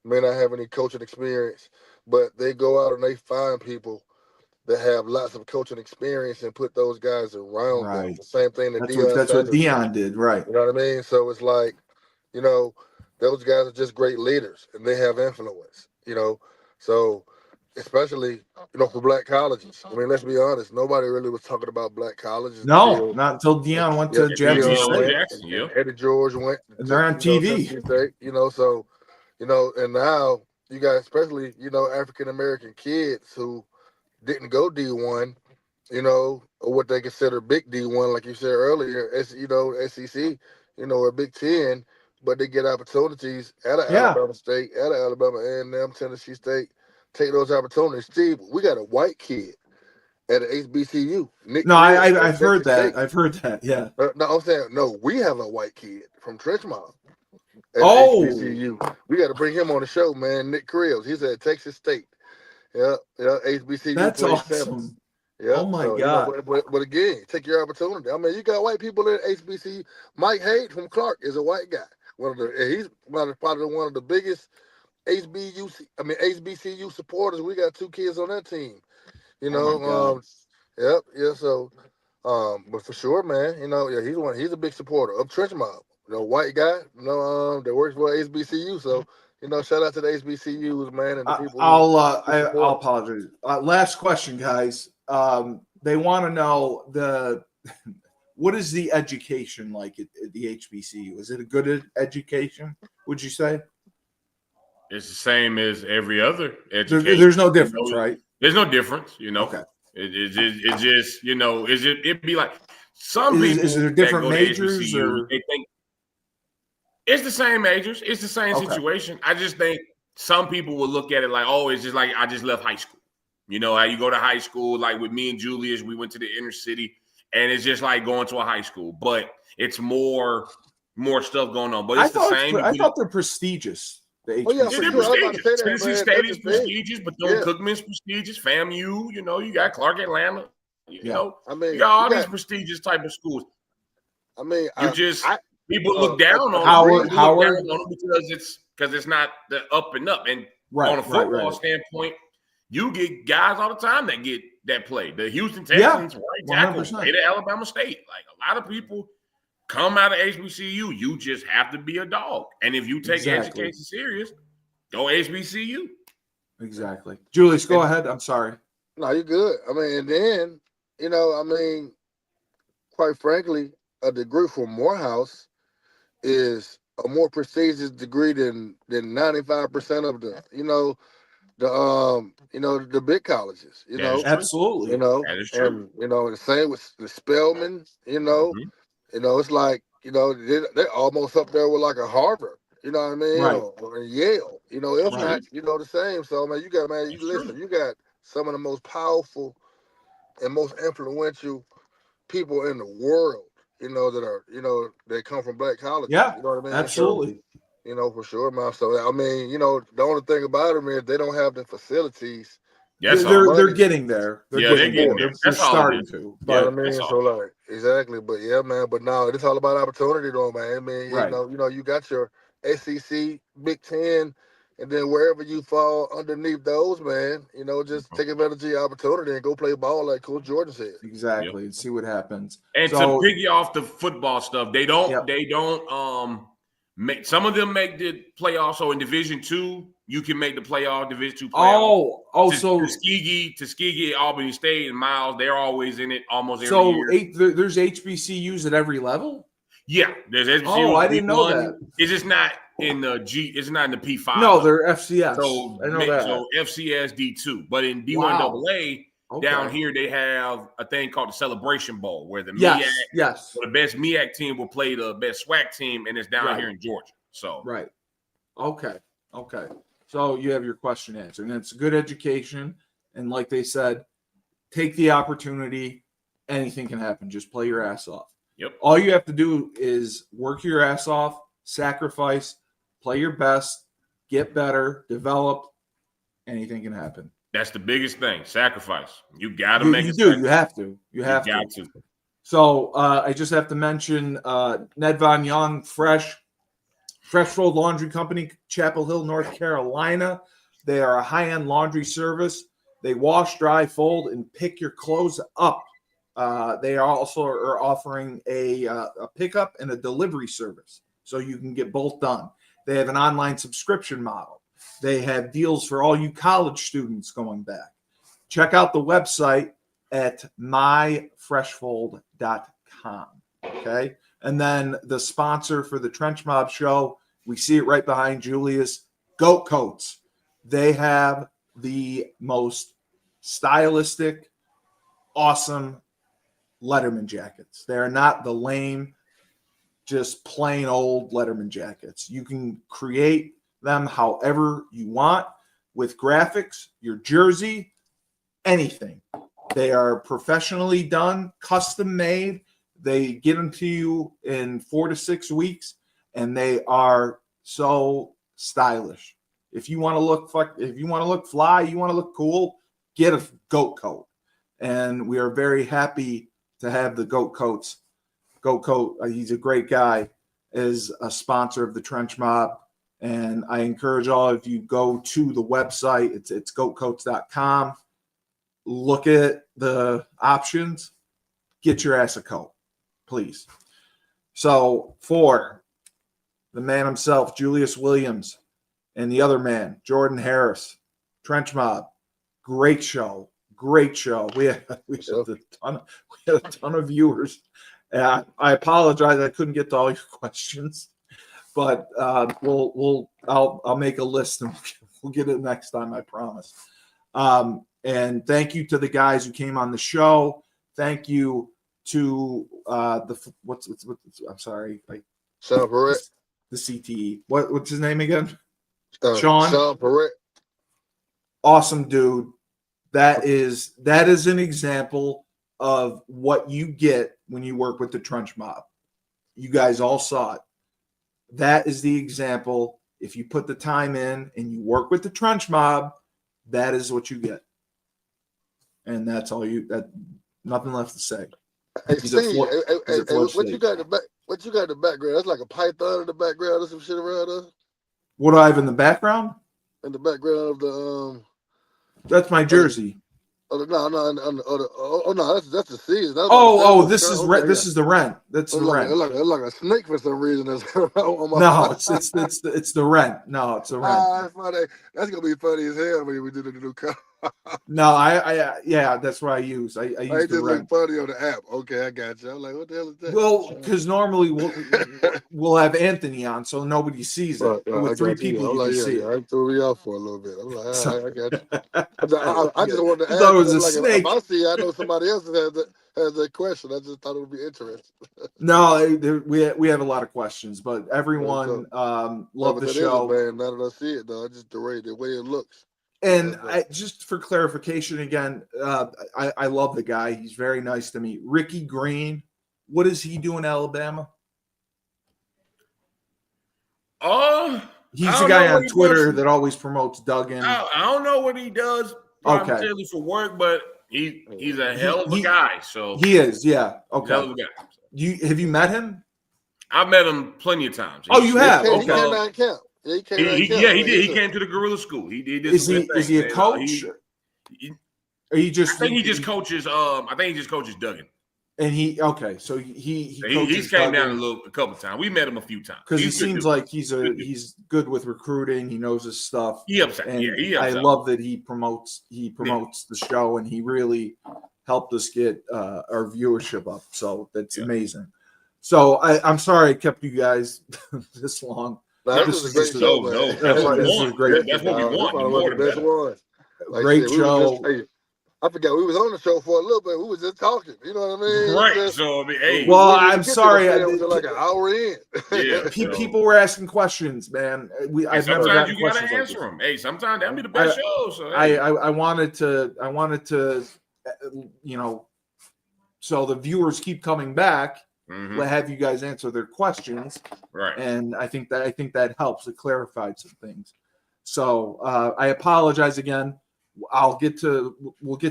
may not have any coaching experience, but they go out and they find people that have lots of coaching experience and put those guys around them. The same thing that that's what Deion did, right? You know what I mean? So it's like, those guys are just great leaders and they have influence, So especially, for black colleges. I mean, let's be honest. Nobody really was talking about black colleges. No, not until Deion went to Jackson State. Eddie George went. And they're on TV. State, and now you got especially, African-American kids who didn't go D1, or what they consider big D1, like you said earlier, SEC, or Big Ten, but they get opportunities at Alabama State, at Alabama A&M, Tennessee State. Take those opportunities. Steve, we got a white kid at an HBCU. I've heard that. I've heard that, yeah. No, I'm saying, no, we have a white kid from Trenchmont at HBCU. We got to bring him on the show, man. Nick Krills. He's at Texas State. Yeah, HBCU. That's awesome. Yeah. Oh, my God. But again, take your opportunity. I mean, you got white people at HBCU. Mike Hayes from Clark is a white guy. He's probably one of the biggest HBCU supporters. We got 2 kids on that team. So, but for sure, man, he's a big supporter of Trenchmont. White guy, that works for HBCU. So, shout out to the HBCUs, man, and the people. I'll apologize. Last question, guys. They want to know what is the education like at the HBCU? Is it a good education? Would you say? It's the same as every other education. There's no difference, right? There's no difference, Okay. It's just, it'd be like some people. Is there different majors HBCU, they think it's the same majors. It's the same situation. I just think some people will look at it like, oh, it's just like I just left high school. How you go to high school, like with me and Julius, we went to the inner city, and it's just like going to a high school, but it's more stuff going on. But it's the same. I thought they're prestigious. They're prestigious. Tennessee State is prestigious, but Cookman's prestigious. FAMU, you got Clark Atlanta. You got all these prestigious type of schools. I mean, people look down on Howard because it's not the up and up. And on a football standpoint, you get guys all the time that play. The Houston Texans, right tackle, played at Alabama State. Like a lot of people come out of HBCU. You just have to be a dog. And if you take education serious, go HBCU. Exactly. Julius, go ahead. I'm sorry. No, you're good. I mean, and then, quite frankly, a degree from Morehouse is a more prestigious degree than 95% of the big colleges, Absolutely. That is true. And, the same with the Spelman, it's like, they're almost up there with like a Harvard, you know what I mean? Right. Or Yale, if not, the same. So, man, you got some of the most powerful and most influential people in the world, that are, they come from black colleges. Yeah, you know what I mean? absolutely. So, for sure, man. So, I mean, the only thing about them is they don't have the facilities That's they're all. they're getting there. Yeah, they're getting there. They're That's all it starting is. to. You know But what I mean? that's So all. like exactly, but yeah, man. But no, it's all about opportunity, though, man. I mean, Right. you know, you got your SEC, Big Ten, and then wherever you fall underneath those, man, you know, just take advantage of your opportunity and go play ball, like Coach Jordan said. exactly. And see what happens. And So to piggy off the football stuff, they don't make some of them make the playoffs. So in Division II, you can make the playoff, Division II playoff. so Tuskegee, Albany State, and Miles, they're always in it almost every year. there's HBCUs at every level? Yeah, there's HBCU. Oh, I didn't know that. It's just not in the G. It's not in the P5. No, they're FCS. So I know that. So FCS D2, but in D1AA Wow. down here they have a thing called the Celebration Bowl, where the yes. the best MEAC team will play the best SWAC team, and it's down here in Georgia. So Right. Okay. So you have your question answered, and it's a good education. And like they said, take the opportunity. Anything can happen. Just play your ass off. Yep. All you have to do is work your ass off, sacrifice, play your best, get better, develop. Anything can happen. that's the biggest thing. Sacrifice. You got to You, make you it. do. You have to. You have got to. to. So I just have to mention Ned Von Young, Freshfold Laundry Company, Chapel Hill, North Carolina. They are a high-end laundry service. They wash, dry, fold, and pick your clothes up. They also are offering a pickup and a delivery service, so you can get both done. They have an online subscription model. They have deals for all you college students going back. Check out the website at myfreshfold.com. Okay. And then the sponsor for the Trench Mob show, we see it right behind Julius, Goat Coats. They have the most stylistic, awesome Letterman jackets. They are not the lame, just plain old Letterman jackets. You can create them however you want with graphics, your jersey, anything. They are professionally done, custom made. They get them to you in 4 to 6 weeks, and they are so stylish. If you want to look fly, you want to look cool, get a Goat Coat. And we are very happy to have the Goat Coats. Goat Coat, he's a great guy, is a sponsor of the Trench Mob. And I encourage all of you go to the website. It's goatcoats.com. Look at the options. Get your ass a coat, please. So for the man himself, Julius Williams, and the other man, Jordan Harris, Trench Mob, great show. We had a ton of viewers. I apologize, I couldn't get to all your questions, but I'll make a list and we'll get it next time, I promise. And thank you to the guys who came on the show. Thank you to I'm sorry, Sean Perret. The CTE. What's his name again? Sean Perret. Awesome dude. That is an example of what you get when you work with the Trench Mob. You guys all saw it. That is the example. If you put the time in and you work with the Trench Mob, that is what you get. And that's all nothing left to say. Hey, Steve, what you got in the background? That's like a python in the background or some shit around us. What do I have in the background? In the background of the That's my jersey. no, that's the season. This is the rent. That's the rent. It's like a snake for some reason. No, it's the rent. No, it's the rent. That's gonna be funny as hell when we do the new car. No, yeah, that's what I use. I use the rent. Look funny on the app. Okay, I got you. I'm like, what the hell is that? Well, because normally we'll have Anthony on, so nobody sees it. With 3 people, you can see it. I threw me off for a little bit. I'm like, all right, I got you. I just wanted to ask. Thought it was a like, snake. If I see, I know somebody else has that question. I just thought it would be interesting. No, we have a lot of questions, but everyone loved the show. Man, now that I see it, though, just the way it looks. And just for clarification again, I love the guy. He's very nice to me. Ricky Green, what does he do in Alabama? Oh, he's the guy on Twitter that always promotes Duggan. I don't know what he does driving Okay. daily for work, but he's a hell of a guy. So he is, yeah. he's a hell of Okay. a guy. Have you met him? I've met him plenty of times. Oh, you have? He Okay. came down and camp. Yeah, he came down and camp. Yeah, he did. He came to the Guerrilla School. He did Is some he good things, a man. coach? Or he just? I think he just coaches. I think he just coaches Duggan. And so he He's came down a couple times. We met him a few times because he seems like he's good with recruiting. He knows his stuff. He upset. And Yeah, he upset. I love that he promotes the show, and he really helped us get our viewership up. So that's amazing. So I'm sorry I kept you guys this long. This is a great show, man. That's what we want. That's what we want. One of the best ones. Great show. I forgot we was on the show for a little bit. We was just talking. You know what I mean? Right. So I mean, hey. Well, I'm sorry. It was like an hour in. Yeah. People were asking questions, man. I've never gotten you gotta questions answer like them. Hey, sometimes that'd be the best show. So hey. I wanted to, so the viewers keep coming back. Mm-hmm. Have you guys answer their questions, right? And I think that helps. It clarified some things. So I apologize again. We'll get to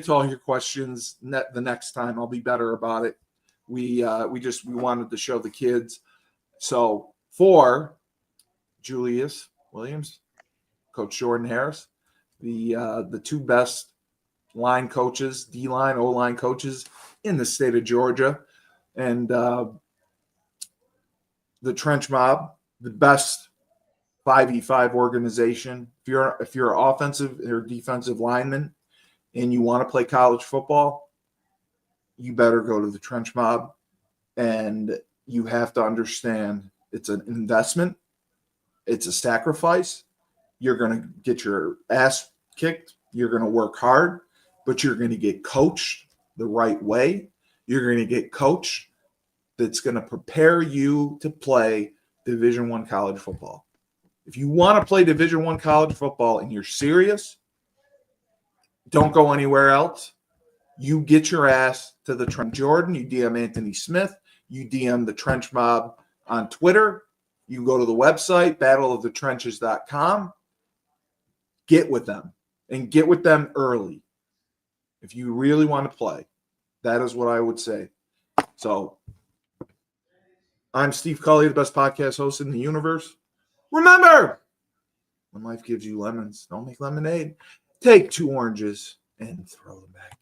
all your questions the next time. I'll be better about it. We wanted to show the kids. So for Julius Williams, Coach Jordan Harris, the two best line coaches, D-line, O-line coaches in the state of Georgia, and the Trench Mob, the best 5v5 organization. If you're an offensive or defensive lineman and you want to play college football, you better go to the Trench Mob. And you have to understand it's an investment. It's a sacrifice. You're going to get your ass kicked. You're going to work hard, but you're going to get coached the right way. You're going to get coached that's going to prepare you to play Division I college football. If you want to play Division I college football and you're serious, don't go anywhere else. You get your ass to the Trench. Jordan, you DM Anthony Smith, you DM the Trench Mob on Twitter. You go to the website, battleofthetrenches.com. Get with them, and get with them early. If you really want to play, that is what I would say. So I'm Steve Cully, the best podcast host in the universe. Remember, when life gives you lemons, don't make lemonade. Take 2 oranges and throw them back.